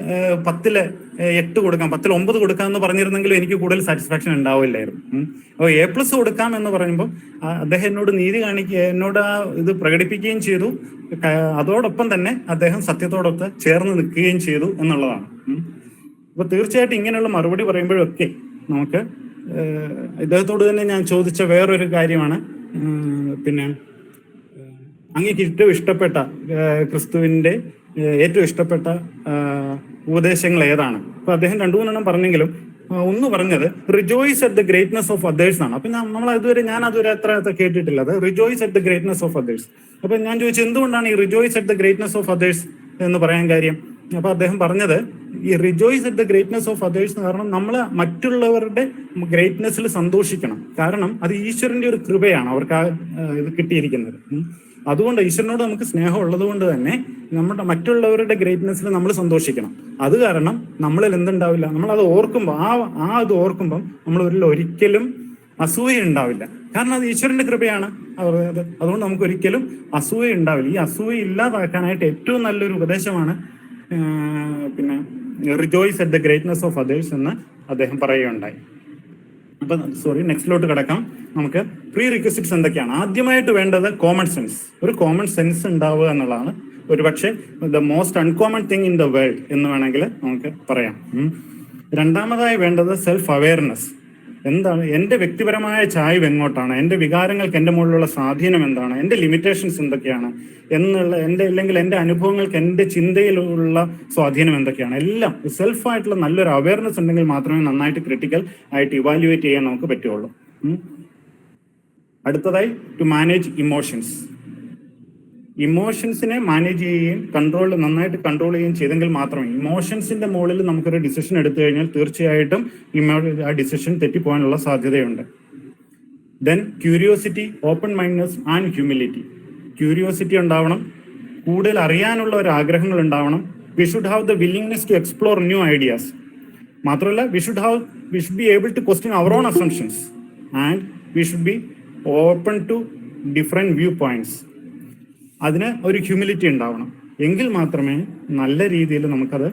10ൽ 8 കൊടുക്കാം, 10ൽ 9 കൊടുക്കാം എന്ന് പറഞ്ഞിരുന്നെങ്കിലും എനിക്ക് കൂടുതൽ സാറ്റിസ്ഫാക്ഷൻ ഉണ്ടാവില്ലായിരുന്നു. അപ്പോൾ A+ കൊടുക്കാം എന്ന് പറയുമ്പോൾ അദ്ദേഹം എന്നോട് നീതി എന്നോട് ഇത് പ്രകടിപ്പിക്കുകയും ചെയ്തു. അതോടൊപ്പം തന്നെ അദ്ദേഹം സത്യത്തോടൊത്ത് ചേർന്ന് നിൽക്കുകയും ചെയ്തു എന്നുള്ളതാണ്. അപ്പൊ തീർച്ചയായിട്ടും ഇങ്ങനെയുള്ള മറുപടി പറയുമ്പോഴൊക്കെ നമുക്ക് ഇദ്ദേഹത്തോട് തന്നെ ഞാൻ ചോദിച്ച വേറൊരു കാര്യമാണ്, പിന്നെ അങ്ങേക്ക് ഏറ്റവും ഇഷ്ടപ്പെട്ട ക്രിസ്തുവിന്റെ ഏറ്റവും ഇഷ്ടപ്പെട്ട ഉപദേശങ്ങൾ ഏതാണ്? അപ്പൊ അദ്ദേഹം 2-3 പറഞ്ഞെങ്കിലും ഒന്ന് പറഞ്ഞത് rejoice at the greatness of others ആണ്. അപ്പൊ ഞാൻ അതുവരെ അത്ര കേട്ടിട്ടില്ല. അത് rejoice at the greatness of others. അപ്പൊ ഞാൻ ചോദിച്ചു എന്തുകൊണ്ടാണ് ഈ rejoice at the greatness of others എന്ന് പറയാൻ കാര്യം? അപ്പൊ അദ്ദേഹം പറഞ്ഞത് ഈ rejoice at the greatness of others കാരണം നമ്മൾ മറ്റുള്ളവരുടെ ഗ്രേറ്റ്നെസ്സിൽ സന്തോഷിക്കണം. കാരണം അത് ഈശ്വരന്റെ ഒരു കൃപയാണ് അവർക്ക് ഇത് കിട്ടിയിരിക്കുന്നത്. അതുകൊണ്ട് ഈശ്വരനോട് നമുക്ക് സ്നേഹം ഉള്ളത് കൊണ്ട് തന്നെ നമ്മുടെ മറ്റുള്ളവരുടെ ഗ്രേറ്റ്നെസ്സിൽ നമ്മൾ സന്തോഷിക്കണം. അത് കാരണം നമ്മളിൽ എന്തുണ്ടാവില്ല, നമ്മളത് ഓർക്കുമ്പോൾ ഇത് ഓർക്കുമ്പോൾ നമ്മൾ ഒരിക്കലും അസൂയ ഉണ്ടാവില്ല. കാരണം അത് ഈശ്വരന്റെ കൃപയാണ്. അതുകൊണ്ട് നമുക്ക് ഒരിക്കലും അസൂയ ഉണ്ടാവില്ല. ഈ അസൂയ ഇല്ലാതാക്കാനായിട്ട് ഏറ്റവും നല്ലൊരു ഉപദേശമാണ് പിന്നെ rejoice at the greatness of others എന്ന് അദ്ദേഹം പറയുകയുണ്ടായി. അപ്പൊ നെക്സ്റ്റിലോട്ട് കിടക്കാം. നമുക്ക് പ്രീ റിക്വസിറ്റ്സ് എന്തൊക്കെയാണ്? ആദ്യമായിട്ട് വേണ്ടത് കോമൺ സെൻസ്. ഒരു കോമൺ സെൻസ് ഉണ്ടാവുക എന്നുള്ളതാണ് ഒരുപക്ഷെ the most uncommon thing in the world എന്ന് വേണമെങ്കിൽ നമുക്ക് പറയാം. രണ്ടാമതായി വേണ്ടത് സെൽഫ് അവെയർനെസ്. എന്താണ് എൻ്റെ വ്യക്തിപരമായ ചായ്വ് എങ്ങോട്ടാണ്, എൻ്റെ വികാരങ്ങൾക്ക് എൻ്റെ മുകളിലുള്ള സ്വാധീനം എന്താണ്, എൻ്റെ ലിമിറ്റേഷൻസ് എന്തൊക്കെയാണ് എന്നുള്ള അല്ലെങ്കിൽ എൻ്റെ അനുഭവങ്ങൾക്ക് എൻ്റെ ചിന്തയിലുള്ള സ്വാധീനം എന്തൊക്കെയാണ്, എല്ലാം സെൽഫായിട്ടുള്ള നല്ലൊരു അവയർനെസ് ഉണ്ടെങ്കിൽ മാത്രമേ നന്നായിട്ട് ക്രിട്ടിക്കൽ ആയിട്ട് ഇവാലുവേറ്റ് ചെയ്യാൻ നമുക്ക് പറ്റുള്ളൂ. അടുത്തതായി ടു മാനേജ് ഇമോഷൻസ്. ഇമോഷൻസിനെ മാനേജ് ചെയ്യുകയും നന്നായിട്ട് കൺട്രോൾ ചെയ്യുകയും ചെയ്തെങ്കിൽ മാത്രമേ ഇമോഷൻസിന്റെ മുകളിൽ നമുക്കൊരു ഡിസിഷൻ എടുത്തു കഴിഞ്ഞാൽ തീർച്ചയായിട്ടും ആ ഡിസിഷൻ തെറ്റിപ്പോകാനുള്ള സാധ്യതയുണ്ട്. Then curiosity, open mindedness and humility. Curiosity ഉണ്ടാവണം, കൂടുതൽ അറിയാനുള്ള ഒരു ആഗ്രഹങ്ങൾ ഉണ്ടാവണം. We should have the willingness to explore new ideas. മാത്രമല്ല we should be able to question our own assumptions and we should be open to different view points. അതിന് ഒരു humility ഉണ്ടാവണം. എങ്കിൽ മാത്രമേ നല്ല രീതിയിൽ നമുക്കത്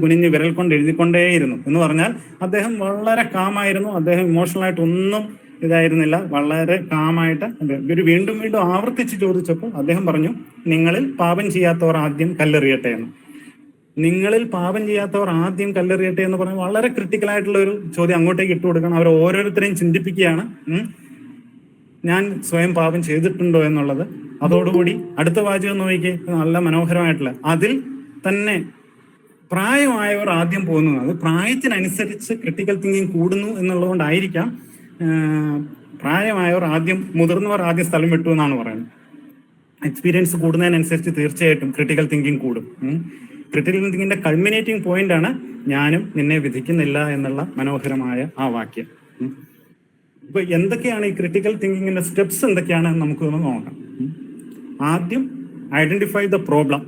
കുനിഞ്ഞ് വിരൽ കൊണ്ട് എഴുതിക്കൊണ്ടേയിരുന്നു. എന്ന് പറഞ്ഞാൽ അദ്ദേഹം വളരെ കാമായിരുന്നു. അദ്ദേഹം ഇമോഷണലായിട്ട് ഒന്നും ഇതായിരുന്നില്ല. വളരെ കാമായിട്ട് ഒരു വീണ്ടും വീണ്ടും ആവർത്തിച്ച് ചോദിച്ചപ്പോൾ അദ്ദേഹം പറഞ്ഞു, നിങ്ങളിൽ പാപം ചെയ്യാത്തവർ ആദ്യം കല്ലെറിയട്ടെ എന്ന്. നിങ്ങളിൽ പാപം ചെയ്യാത്തവർ ആദ്യം കല്ലെറിയട്ടെ എന്ന് പറഞ്ഞാൽ വളരെ ക്രിട്ടിക്കൽ ആയിട്ടുള്ള ഒരു ചോദ്യം അങ്ങോട്ടേക്ക് ഇട്ട് കൊടുക്കണം. അവർ ഓരോരുത്തരെയും ചിന്തിപ്പിക്കുകയാണ്, ഞാൻ സ്വയം പാപം ചെയ്തിട്ടുണ്ടോ എന്നുള്ളത്. അതോടുകൂടി അടുത്ത വാചകം നോക്കിക്കേ, നല്ല മനോഹരമായിട്ടുള്ള, അതിൽ തന്നെ പ്രായമായവർ ആദ്യം പോകുന്നു. അത് പ്രായത്തിനനുസരിച്ച് ക്രിട്ടിക്കൽ തിങ്കിങ് കൂടുന്നു എന്നുള്ളതുകൊണ്ടായിരിക്കാം പ്രായമായവർ ആദ്യം, മുതിർന്നവർ ആദ്യം സ്ഥലം വിട്ടു എന്നാണ് പറയുന്നത്. എക്സ്പീരിയൻസ് കൂടുന്നതിനനുസരിച്ച് തീർച്ചയായിട്ടും ക്രിട്ടിക്കൽ തിങ്കിങ് കൂടും. ക്രിട്ടിക്കൽ തിങ്കിങ്ങിന്റെ കൾമിനേറ്റിംഗ് പോയിന്റ് ആണ് ഞാനും നിന്നെ വിധിക്കുന്നില്ല എന്നുള്ള മനോഹരമായ ആ വാക്യം. ഇപ്പൊ എന്തൊക്കെയാണ് ഈ ക്രിട്ടിക്കൽ തിങ്കിങ്ങിന്റെ സ്റ്റെപ്സ് എന്തൊക്കെയാണ് നമുക്കൊന്ന് നോക്കാം. ആദ്യം ഐഡന്റിഫൈ ദ പ്രോബ്ലം.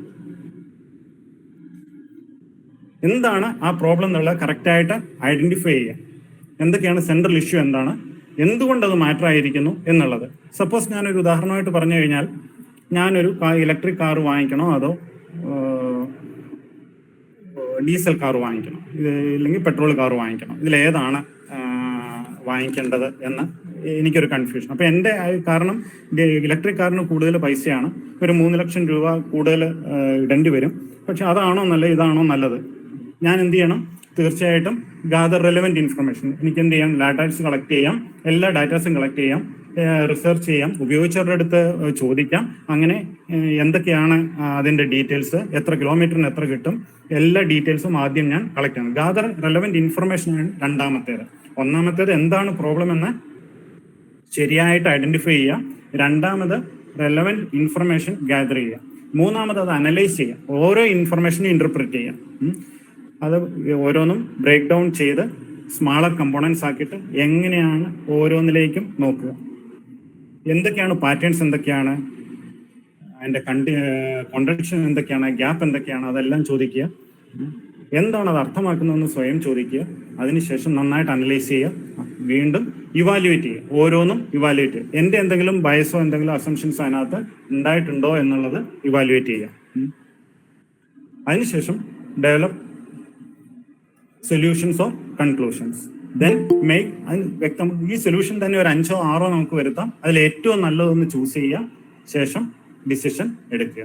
എന്താണ് ആ പ്രോബ്ലം എന്നുള്ളത് കറക്റ്റായിട്ട് ഐഡന്റിഫൈ ചെയ്യുക. എന്തൊക്കെയാണ് സെൻട്രൽ ഇഷ്യൂ, എന്താണ്, എന്തുകൊണ്ട് അത് മാറ്റർ ആയിരിക്കുന്നു എന്നുള്ളത്. സപ്പോസ് ഞാനൊരു ഉദാഹരണമായിട്ട് പറഞ്ഞു കഴിഞ്ഞാൽ, ഞാനൊരു ഇലക്ട്രിക് കാർ വാങ്ങിക്കണോ അതോ ഡീസൽ കാർ വാങ്ങിക്കണം, ഇല്ലെങ്കിൽ പെട്രോൾ കാർ വാങ്ങിക്കണം, ഇതിലേതാണ് വാങ്ങിക്കേണ്ടത് എന്ന് എനിക്കൊരു കൺഫ്യൂഷൻ. അപ്പം എൻ്റെ കാരണം ഇലക്ട്രിക് കാറിന് കൂടുതൽ പൈസയാണ്, ഒരു 3 ലക്ഷം രൂപ കൂടുതൽ ഇടേണ്ടി വരും. പക്ഷെ അതാണോ നല്ലത്, ഇതാണോ നല്ലത്? ഞാൻ എന്ത് ചെയ്യണം? തീർച്ചയായിട്ടും ഗാദർ റെലവെന്റ് ഇൻഫർമേഷൻ. എനിക്ക് എന്ത് ചെയ്യാം? ഡാറ്റാസ് കളക്ട് ചെയ്യാം, എല്ലാ ഡാറ്റാസും കളക്ട് ചെയ്യാം, റിസർച്ച് ചെയ്യാം, ഉപയോഗിച്ചവരുടെ അടുത്ത് ചോദിക്കാം. അങ്ങനെ എന്തൊക്കെയാണ് അതിൻ്റെ ഡീറ്റെയിൽസ്, എത്ര കിലോമീറ്ററിന് എത്ര കിട്ടും, എല്ലാ ഡീറ്റെയിൽസും ആദ്യം ഞാൻ കളക്ട് ചെയ്യണം. ഗാദർ റെലവെന്റ് ഇൻഫർമേഷനാണ് രണ്ടാമത്തേത്. ഒന്നാമത്തേത് എന്താണ് പ്രോബ്ലം എന്ന് ശരിയായിട്ട് ഐഡന്റിഫൈ ചെയ്യുക. രണ്ടാമത് റെലവെന്റ് ഇൻഫർമേഷൻ ഗ്യാദർ ചെയ്യുക. മൂന്നാമത് അത് അനലൈസ് ചെയ്യുക, ഓരോ ഇൻഫർമേഷനും ഇന്റർപ്രിറ്റ് ചെയ്യുക. അത് ഓരോന്നും ബ്രേക്ക് ഡൗൺ ചെയ്ത് സ്മാളർ കമ്പോണൻസ് ആക്കിയിട്ട് എങ്ങനെയാണ് ഓരോന്നിലേക്കും നോക്കുക. എന്തൊക്കെയാണ് പാറ്റേൺസ്, എന്തൊക്കെയാണ് അതിൻ്റെ കോൺട്രഡിക്ഷൻ, എന്തൊക്കെയാണ് ഗ്യാപ്പ്, എന്തൊക്കെയാണ്, അതെല്ലാം ചോദിക്കുക. എന്താണ് അത് അർത്ഥമാക്കുന്നതെന്ന് സ്വയം ചോദിക്കുക. അതിനുശേഷം നന്നായിട്ട് അനലൈസ് ചെയ്യുക, വീണ്ടും ഇവാലുവേറ്റ് ചെയ്യുക, ഓരോന്നും ഇവാലുവേറ്റ് ചെയ്യുക. എൻ്റെ എന്തെങ്കിലും ബയസോ എന്തെങ്കിലും അസംഷൻസ് അതിനകത്ത് ഉണ്ടായിട്ടുണ്ടോ എന്നുള്ളത് ഇവാലുവേറ്റ് ചെയ്യുക. അതിനുശേഷം develop solutions or conclusions. Then make, അതിന് വ്യക്തം ഈ സൊല്യൂഷൻ തന്നെ ഒരു 5ഓ 6ഓ നമുക്ക് വരുത്താം. അതിൽ ഏറ്റവും നല്ലതൊന്ന് ചൂസ് ചെയ്യുക, ശേഷം ഡിസിഷൻ എടുക്കുക.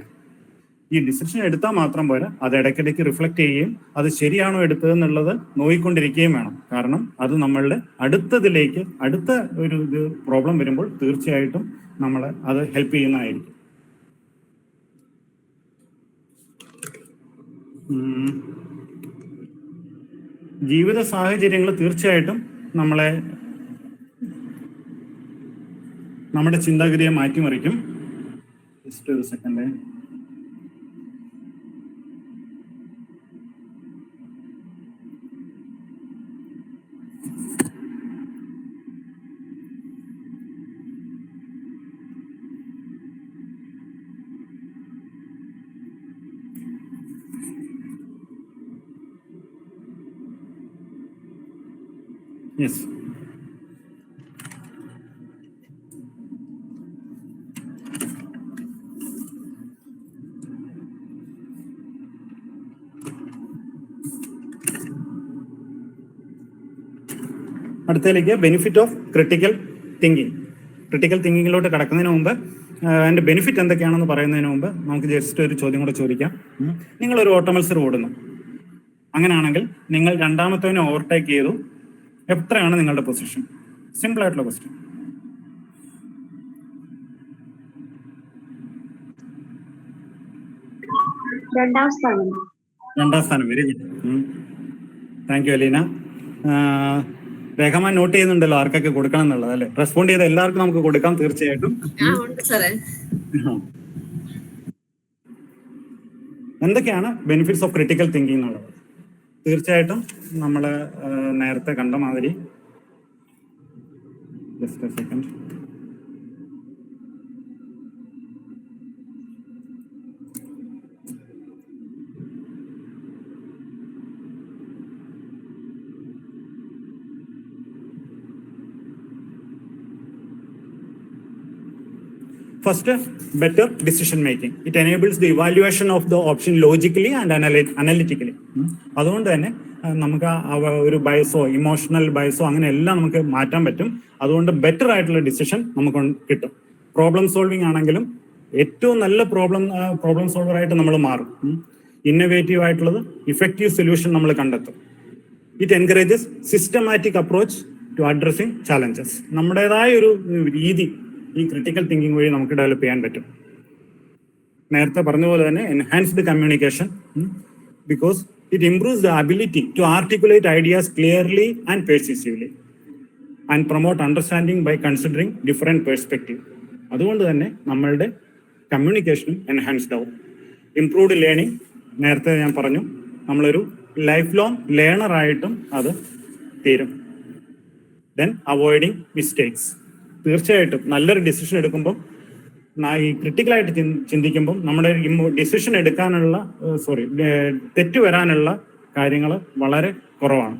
ഈ ഡിസിഷൻ എടുത്താൽ മാത്രം പോരാ, അത് ഇടയ്ക്കിടയ്ക്ക് റിഫ്ലക്ട് ചെയ്യുകയും അത് ശരിയാണോ എടുത്തതെന്നുള്ളത് നോക്കിക്കൊണ്ടിരിക്കുകയും വേണം. കാരണം അത് നമ്മളുടെ അടുത്തതിലേക്ക്, അടുത്ത ഒരു ഇത് പ്രോബ്ലം വരുമ്പോൾ തീർച്ചയായിട്ടും നമ്മൾ അത് ഹെൽപ്പ് ചെയ്യുന്നതായിരിക്കും. ജീവിത സാഹചര്യങ്ങൾ തീർച്ചയായിട്ടും നമ്മുടെ ചിന്താഗതിയെ മാറ്റിമറിക്കും. ജസ്റ്റ് ഒരു സെക്കൻഡ്. യെസ്, അടുത്തതിലേക്ക് benefit of critical thinking. Critical തിങ്കിങ്ങിലോട്ട് കടക്കുന്നതിന് മുമ്പ് അതിൻ്റെ ബെനിഫിറ്റ് എന്തൊക്കെയാണെന്ന് പറയുന്നതിന് മുമ്പ് നമുക്ക് ജസ്റ്റ് ഒരു ചോദ്യം കൂടെ ചോദിക്കാം. നിങ്ങളൊരു ഓട്ട മത്സരം ഓടുന്നു. അങ്ങനെയാണെങ്കിൽ നിങ്ങൾ രണ്ടാമത്തവനെ ഓവർടേക്ക് ചെയ്തു. എത്രയാണ് നിങ്ങളുടെ പൊസിഷൻ? സിമ്പിൾ ആയിട്ടുള്ള ക്വസ്റ്റ്യൻ. രണ്ടാം സ്ഥാനം. Very good. Thank you Aleena. Rahman note ചെയ്യുന്നുണ്ടല്ലോ ആർക്കൊക്കെ കൊടുക്കണം എന്നുള്ളത്, അല്ലെ? റെസ്പോണ്ട് ചെയ്ത എല്ലാവർക്കും നമുക്ക് കൊടുക്കാം തീർച്ചയായിട്ടും. എന്തൊക്കെയാണ് ബെനിഫിറ്റ്സ് ഓഫ് ക്രിട്ടിക്കൽ തിങ്കിങ് എന്നുള്ളത്? തീർച്ചയായിട്ടും നമ്മൾ നേരത്തെ കണ്ട മാതിരി, just A second, First, better decision making. It enables the evaluation of the option logically and analytically. അതുകൊണ്ട് തന്നെ നമുക്ക് ഒരു ബയസോ ഇമോഷണൽ ബയസോ അങ്ങനെ എല്ലാം നമുക്ക് മാറ്റാൻ പറ്റും. അതുകൊണ്ട് ബെറ്റർ ആയിട്ടുള്ള ഡിസിഷൻ നമുക്ക് കിട്ടും. പ്രോബ്ലം സോൾവിങ് ആണെങ്കിലും ഏറ്റവും നല്ല പ്രോബ്ലം സോൾവർ ആയിട്ട് നമ്മൾ മാറും. ഇന്നോവേറ്റീവ് ആയിട്ടുള്ളത് ഇഫക്റ്റീവ് സൊല്യൂഷൻ നമ്മൾ കണ്ടെത്തും. It encourages systematic approach to addressing challenges. നമ്മുടേതായ ഒരു രീതി ഈ ക്രിട്ടിക്കൽ തിങ്കിങ് വഴി നമുക്ക് ഡെവലപ്പ് ചെയ്യാൻ പറ്റും. നേരത്തെ പറഞ്ഞ പോലെ തന്നെ enhanced communication, because it improves the ability to articulate ideas clearly and persuasively and promote understanding by considering different perspective. അതുകൊണ്ട് തന്നെ നമ്മളുടെ കമ്മ്യൂണിക്കേഷനും എൻഹാൻസ്ഡ് ആവും. ഇംപ്രൂവ്ഡ് ലേണിംഗ്, നേരത്തെ ഞാൻ പറഞ്ഞു, നമ്മളൊരു ലൈഫ് ലോങ് ലേണറായിട്ടും അത് തീരും. Then avoiding mistakes. തീർച്ചയായിട്ടും നല്ലൊരു ഡിസിഷൻ എടുക്കുമ്പോൾ ഈ ക്രിട്ടിക്കലായിട്ട് ചിന്തിക്കുമ്പോൾ നമ്മുടെ ഡിസിഷൻ എടുക്കാനുള്ള തെറ്റ് വരാനുള്ള കാര്യങ്ങൾ വളരെ കുറവാണ്.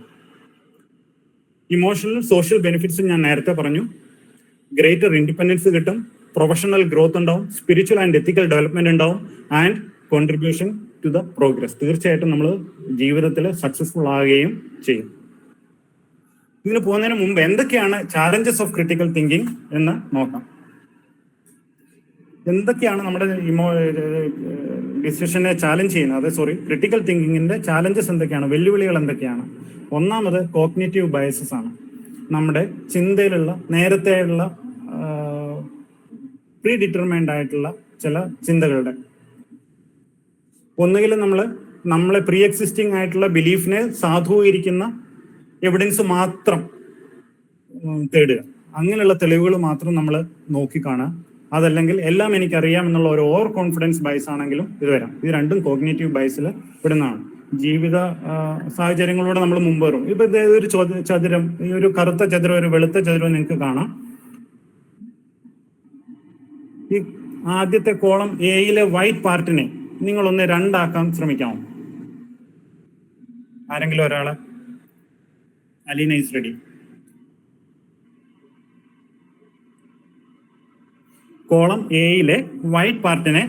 ഇമോഷണൽ സോഷ്യൽ ബെനിഫിറ്റ്സ് ഞാൻ നേരത്തെ പറഞ്ഞു. ഗ്രേറ്റർ ഇൻഡിപെൻഡൻസ് കിട്ടും, പ്രൊഫഷണൽ ഗ്രോത്ത് ഉണ്ടാവും, സ്പിരിച്വൽ ആൻഡ് എത്തിക്കൽ ഡെവലപ്മെന്റ് ഉണ്ടാവും, and contribution to the progress. തീർച്ചയായിട്ടും നമ്മൾ ജീവിതത്തിൽ സക്സസ്ഫുൾ ആവുകയും ചെയ്യും. ഇതിന് പോകുന്നതിന് മുമ്പ് എന്തൊക്കെയാണ് ചാലഞ്ചസ് ഓഫ് ക്രിട്ടിക്കൽ തിങ്കിങ് എന്ന് നോക്കാം. എന്തൊക്കെയാണ് നമ്മുടെ ഡിസിഷനെ ചാലഞ്ച് ചെയ്യുന്നത്? ക്രിട്ടിക്കൽ തിങ്കിങ്ങിന്റെ ചാലഞ്ചസ് എന്തൊക്കെയാണ്, വെല്ലുവിളികൾ എന്തൊക്കെയാണ്? ഒന്നാമത് കോഗ്നിറ്റീവ് ബയസസ് ആണ്. നമ്മുടെ ചിന്തയിലുള്ള നേരത്തെയുള്ള പ്രീ ഡിറ്റർമൈൻഡ് ആയിട്ടുള്ള ചില ചിന്തകളുടെ, ഒന്നുകിൽ നമ്മളെ പ്രീ എക്സിസ്റ്റിംഗ് ആയിട്ടുള്ള ബിലീഫിനെ സാധൂകരിക്കുന്ന എവിഡൻസ് മാത്രം തേടുക, അങ്ങനെയുള്ള തെളിവുകൾ മാത്രം നമ്മൾ നോക്കിക്കാണുക. അതല്ലെങ്കിൽ എല്ലാം എനിക്കറിയാം എന്നുള്ള ഒരു ഓവർ കോൺഫിഡൻസ് ബയസ് ആണെങ്കിലും ഇത് വരാം. ഇത് രണ്ടും കോഗ്നിറ്റീവ് ബയസിൽ പെടുന്നതാണ്. ജീവിത സാഹചര്യങ്ങളോട് നമ്മൾ മുമ്പേറും. ഇപ്പൊ ഒരു ചതുരം, ഈ ഒരു കറുത്ത ചതുരം ഒരു വെളുത്ത ചതുരം നിങ്ങൾക്ക് കാണാം. ഈ ആദ്യത്തെ കോളം എയിലെ വൈറ്റ് പാർട്ടിനെ നിങ്ങളൊന്ന് രണ്ടാക്കാൻ ശ്രമിക്കാമോ? ആരെങ്കിലും ഒരാള്? Aleena is ready. കോളം എയിലെ വൈറ്റ് പാർട്ടിനെ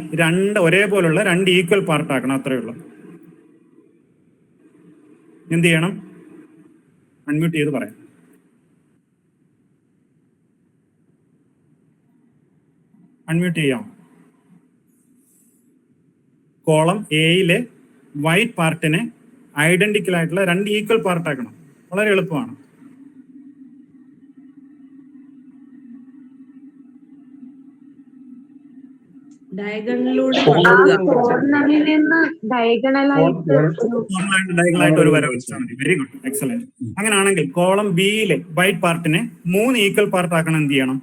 ഒരേപോലുള്ള രണ്ട് ഈക്വൽ പാർട്ട് ആക്കണം, അത്രയേ ഉള്ളൂ. എന്ത് ചെയ്യണം? അൺമ്യൂട്ട് ചെയ്ത് പറയാം. അൺമ്യൂട്ട് ചെയ്യാം. കോളം എയിലെ വൈറ്റ് പാർട്ടിനെ ഐഡന്റിക്കൽ ആയിട്ടുള്ള രണ്ട് ഈക്വൽ പാർട്ട് ആക്കണം. വളരെ എളുപ്പമാണ്. ഡയഗണലായിട്ട് ഒരു വര വെച്ചാൽ മതി. Very good, excellent. അങ്ങനെയാണെങ്കിൽ കോളം ബിയിലെ വൈറ്റ് പാർട്ടിനെ 3 ഈക്വൽ പാർട്ട് ആക്കണം. എന്ത് ചെയ്യണം?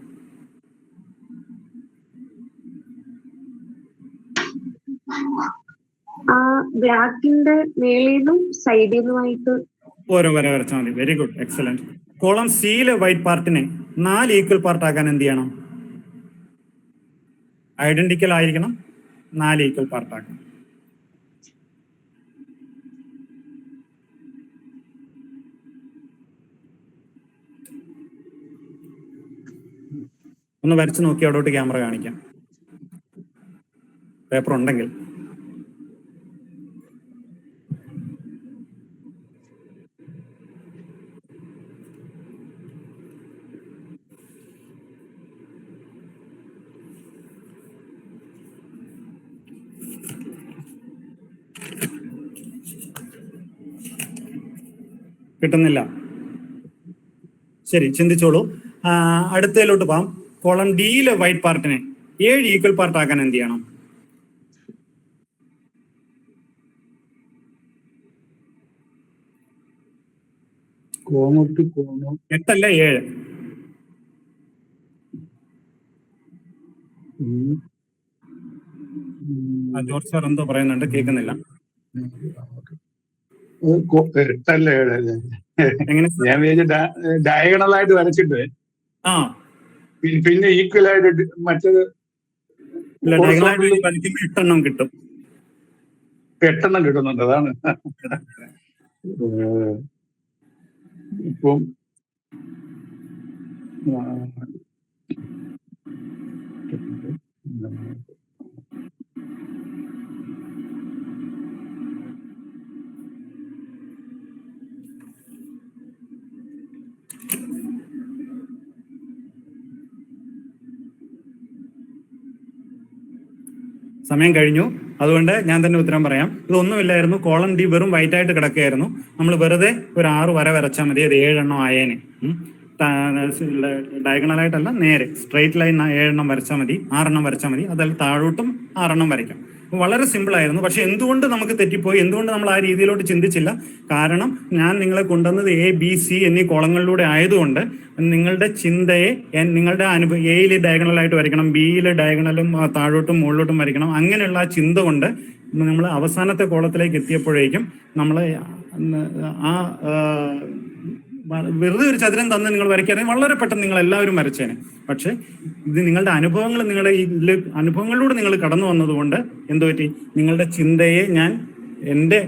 ബ്ലാക്കിന്റെ മേളിലും സൈഡിലുമായിട്ട് ഓരോ വര വരച്ചാൽ മതി. Very good, excellent. കോളം സിയിലെ വൈറ്റ് പാർട്ടിനെ 4 ഈക്വൽ പാർട്ട് ആക്കാൻ എന്ത് ചെയ്യണം? ഐഡന്റിക്കൽ ആയിരിക്കണം, 4 ഈക്വൽ പാർട്ട് ആക്കണം. ഒന്ന് വരച്ച് നോക്കി അവിടോട്ട് ക്യാമറ കാണിക്കാം, പേപ്പർ ഉണ്ടെങ്കിൽ. കിട്ടുന്നില്ല? ശരി, ചിന്തിച്ചോളൂ. അടുത്തതിലോട്ട് പോകാം. കോളം ഡിയിലെ വൈറ്റ് പാർട്ടിനെ 7 ഈക്വൽ പാർട്ട് ആക്കാൻ എന്ത് ചെയ്യണം? എട്ടല്ല 7. ജോർജ് സാർ എന്തോ പറയുന്നുണ്ട്, കേൾക്കുന്നില്ല. എങ്ങനെ? ഞാൻ ഡയഗണലായിട്ട് വരച്ചിട്ട് പിന്നെ ഈക്വൽ ആയിട്ട് മറ്റേത് 8 കിട്ടും. 8 കിട്ടുന്നുണ്ട്. അതാണ് ഇപ്പം സമയം കഴിഞ്ഞു. അതുകൊണ്ട് ഞാൻ തന്നെ ഉത്തരം പറയാം. ഇതൊന്നുമില്ലായിരുന്നു, കോളം ഡി വെറും വൈറ്റ് ആയിട്ട് കിടക്കുകയായിരുന്നു. നമ്മൾ വെറുതെ ഒരു 6 വര വരച്ചാൽ മതി, അത് 7 എണ്ണം ആയേനെ. ഡയഗണലായിട്ടല്ല, നേരെ സ്ട്രെയിറ്റ് ലൈൻ 7 എണ്ണം വരച്ചാൽ മതി, 6 എണ്ണം വരച്ചാൽ മതി. അതല്ല താഴോട്ടും 6 എണ്ണം വരയ്ക്കാം. വളരെ സിമ്പിൾ ആയിരുന്നു. പക്ഷെ എന്തുകൊണ്ട് നമുക്ക് തെറ്റിപ്പോയി, എന്തുകൊണ്ട് നമ്മൾ ആ രീതിയിലോട്ട് ചിന്തിച്ചില്ല? കാരണം ഞാൻ നിങ്ങളെ കൊണ്ടുവന്നത് എ ബി സി എന്നീ കോളങ്ങളിലൂടെ ആയതുകൊണ്ട് നിങ്ങളുടെ ചിന്തയെ നിങ്ങളുടെ എയിൽ ഡയഗണലായിട്ട് വരയ്ക്കണം, ബിയിൽ ഡയഗണലും താഴോട്ടും മുകളിലോട്ടും വരയ്ക്കണം. അങ്ങനെയുള്ള ആ ചിന്ത കൊണ്ട് നമ്മൾ അവസാനത്തെ കോളത്തിലേക്ക് എത്തിയപ്പോഴേക്കും നമ്മൾ ആ വെറുതെ ഒരു ചതുരം തന്ന് നിങ്ങൾ വരയ്ക്കാതെ വളരെ പെട്ടെന്ന് നിങ്ങൾ എല്ലാവരും വരച്ചേനെ. പക്ഷെ ഇത് നിങ്ങളുടെ അനുഭവങ്ങൾ, നിങ്ങളുടെ ഈ അനുഭവങ്ങളിലൂടെ നിങ്ങൾ കടന്നു വന്നതുകൊണ്ട് എന്തു പറ്റി, നിങ്ങളുടെ ചിന്തയെ ഞാൻ എൻ്റെ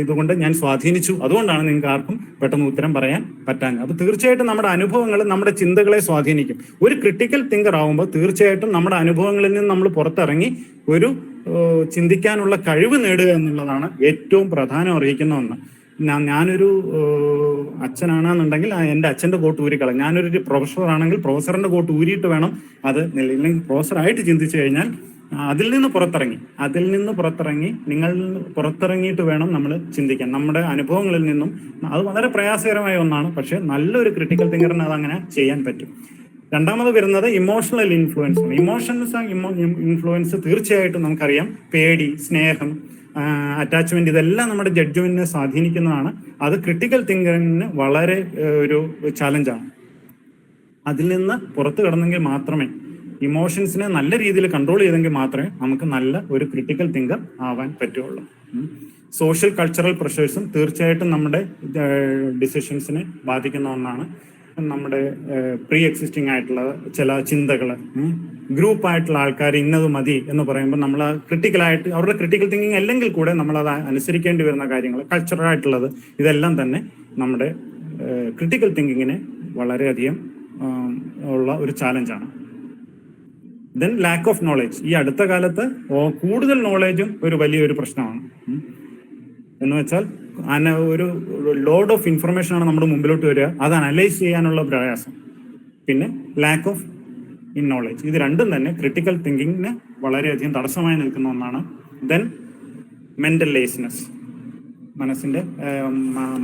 ഇതുകൊണ്ട് ഞാൻ സ്വാധീനിച്ചു. അതുകൊണ്ടാണ് നിങ്ങൾക്ക് ആർക്കും പെട്ടെന്ന് ഉത്തരം പറയാൻ പറ്റാൻ. അപ്പൊ തീർച്ചയായിട്ടും നമ്മുടെ അനുഭവങ്ങൾ നമ്മുടെ ചിന്തകളെ സ്വാധീനിക്കും. ഒരു ക്രിട്ടിക്കൽ തിങ്കർ ആവുമ്പോൾ തീർച്ചയായിട്ടും നമ്മുടെ അനുഭവങ്ങളിൽ നിന്ന് നമ്മൾ പുറത്തിറങ്ങി ഒരു ചിന്തിക്കാനുള്ള കഴിവ് നേടുക എന്നുള്ളതാണ് ഏറ്റവും പ്രധാനം അർഹിക്കുന്ന ഒന്ന്. ഞാനൊരു അച്ഛനാണെന്നുണ്ടെങ്കിൽ എൻ്റെ അച്ഛൻ്റെ കോട്ട് ഊരിക്കളയും. ഞാനൊരു പ്രൊഫസർ ആണെങ്കിൽ പ്രൊഫസറിന്റെ കോട്ട് ഊരിയിട്ട് വേണം അത്, ഇല്ലെങ്കിൽ പ്രൊഫസറായിട്ട് ചിന്തിച്ചു കഴിഞ്ഞാൽ അതിൽ നിന്ന് പുറത്തിറങ്ങി നിങ്ങൾ പുറത്തിറങ്ങിയിട്ട് വേണം നമ്മൾ ചിന്തിക്കാൻ നമ്മുടെ അനുഭവങ്ങളിൽ നിന്നും. അത് വളരെ പ്രയാസകരമായ ഒന്നാണ്, പക്ഷെ നല്ലൊരു ക്രിട്ടിക്കൽ തിങ്കറിന് അത് അങ്ങനെ ചെയ്യാൻ പറ്റും. രണ്ടാമത് വരുന്നത് ഇമോഷണൽ ഇൻഫ്ലുവൻസ്. ഇൻഫ്ലുവൻസ് തീർച്ചയായിട്ടും നമുക്കറിയാം. പേടി, സ്നേഹം, അറ്റാച്ച്മെന്റ്, ഇതെല്ലാം നമ്മുടെ ജഡ്ജ്മെന്റിനെ സ്വാധീനിക്കുന്നതാണ്. അത് ക്രിട്ടിക്കൽ തിങ്കറിന് വളരെ ഒരു ചാലഞ്ചാണ്. അതിൽ നിന്ന് പുറത്തു കിടന്നെങ്കിൽ മാത്രമേ, ഇമോഷൻസിനെ നല്ല രീതിയിൽ കൺട്രോൾ ചെയ്തെങ്കിൽ മാത്രമേ നമുക്ക് നല്ല ഒരു ക്രിട്ടിക്കൽ തിങ്കർ ആവാൻ പറ്റുള്ളൂ. സോഷ്യൽ കൾച്ചറൽ പ്രഷേഴ്സും തീർച്ചയായിട്ടും നമ്മുടെ ഡിസിഷൻസിനെ ബാധിക്കുന്ന ഒന്നാണ്. നമ്മുടെ പ്രീ എക്സിസ്റ്റിംഗ് ആയിട്ടുള്ള ചില ചിന്തകൾ, ഗ്രൂപ്പായിട്ടുള്ള ആൾക്കാർ ഇന്നത് മതി എന്ന് പറയുമ്പോൾ നമ്മൾ ക്രിട്ടിക്കലായിട്ട് അവരുടെ ക്രിട്ടിക്കൽ തിങ്കിങ് അല്ലെങ്കിൽ കൂടെ നമ്മളത് അനുസരിക്കേണ്ടി വരുന്ന കാര്യങ്ങൾ, കൾച്ചറായിട്ടുള്ളത്, ഇതെല്ലാം തന്നെ നമ്മുടെ ക്രിട്ടിക്കൽ തിങ്കിങ്ങിനെ വളരെയധികം ഉള്ള ഒരു ചാലഞ്ചാണ്. Then lack of knowledge. ഈ അടുത്ത കാലത്ത് കൂടുതൽ നോളേജും ഒരു വലിയൊരു പ്രശ്നമാണ്. എന്ന് വെച്ചാൽ ഒരു ലോഡ് ഓഫ് ഇൻഫർമേഷൻ ആണ് നമ്മുടെ മുമ്പിലോട്ട് വരിക, അത് അനലൈസ് ചെയ്യാനുള്ള പ്രയാസം. പിന്നെ ലാക്ക് ഓഫ് ഇൻ നോളേജ്. ഇത് രണ്ടും തന്നെ ക്രിട്ടിക്കൽ തിങ്കിങ്ങിന് വളരെയധികം തടസ്സമായി നിൽക്കുന്ന ഒന്നാണ്. ദെൻ മെന്റൽ ലേസിനെസ്,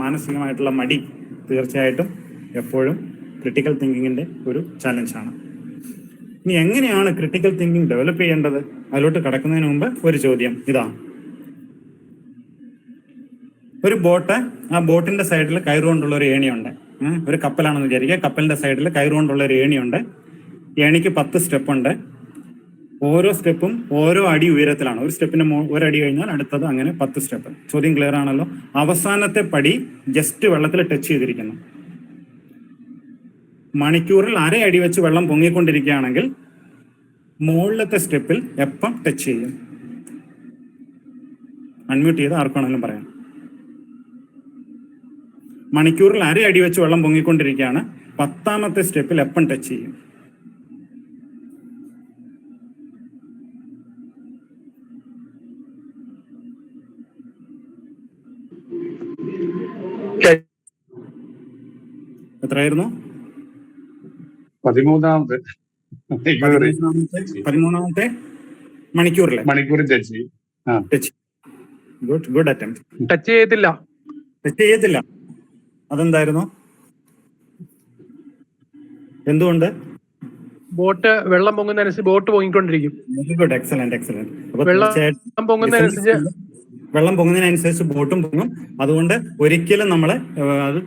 മാനസികമായിട്ടുള്ള മടി തീർച്ചയായിട്ടും എപ്പോഴും ക്രിട്ടിക്കൽ തിങ്കിങ്ങിന്റെ ഒരു ചാലഞ്ചാണ്. ഇനി എങ്ങനെയാണ് ക്രിട്ടിക്കൽ തിങ്കിങ് ഡെവലപ്പ് ചെയ്യേണ്ടത്? അതിലോട്ട് കടക്കുന്നതിന് മുമ്പ് ഒരു ചോദ്യം ഇതാ. ഒരു ബോട്ട്, ആ ബോട്ടിന്റെ സൈഡിൽ കയറുകൊണ്ടുള്ള ഒരു ഏണിയുണ്ട്. ഒരു കപ്പലാണെന്ന് വിചാരിക്കുക. കപ്പലിന്റെ സൈഡിൽ കയറുകൊണ്ടുള്ള ഒരു ഏണിയുണ്ട്. ഏണിക്ക് 10 സ്റ്റെപ്പ് ഉണ്ട്. ഓരോ സ്റ്റെപ്പും ഓരോ അടി ഉയരത്തിലാണ്. ഒരു സ്റ്റെപ്പിന് ഒരടി കഴിഞ്ഞാൽ അടുത്തത്, അങ്ങനെ 10 സ്റ്റെപ്പ്. ചോദ്യം ക്ലിയർ ആണല്ലോ? അവസാനത്തെ പടി ജസ്റ്റ് വെള്ളത്തിൽ ടച്ച് ചെയ്തിരിക്കുന്നു. മണിക്കൂറിൽ 1/2 അടി വെച്ച് വെള്ളം പൊങ്ങിക്കൊണ്ടിരിക്കുകയാണെങ്കിൽ മുകളിലത്തെ സ്റ്റെപ്പിൽ എപ്പം ടച്ച് ചെയ്യും? അൺമ്യൂട്ട് ചെയ്ത് ആർക്കാണെങ്കിലും പറയാം. മണിക്കൂറിൽ 1/2 അടി വെച്ച് വെള്ളം പൊങ്ങിക്കൊണ്ടിരിക്കുകയാണ്. 10ാമത്തെ സ്റ്റെപ്പിൽ എപ്പം ടച്ച് ചെയ്യും? എത്രയായിരുന്നു? 13ാമത്തെ മണിക്കൂറിൽ ടച്ച്. Good attempt. ടച്ച് ചെയ്യത്തില്ല. അതെന്തായിരുന്നു? എന്തുകൊണ്ട്? ബോട്ട് വെള്ളം പൊങ്ങുന്നതനുസരിച്ച് ബോട്ട് പൊങ്ങിക്കൊണ്ടിരിക്കും. Very good, excellent. വെള്ളം പൊങ്ങുന്നതിനനുസരിച്ച് ബോട്ടും പൊങ്ങും. അതുകൊണ്ട് ഒരിക്കലും നമ്മളെ അത്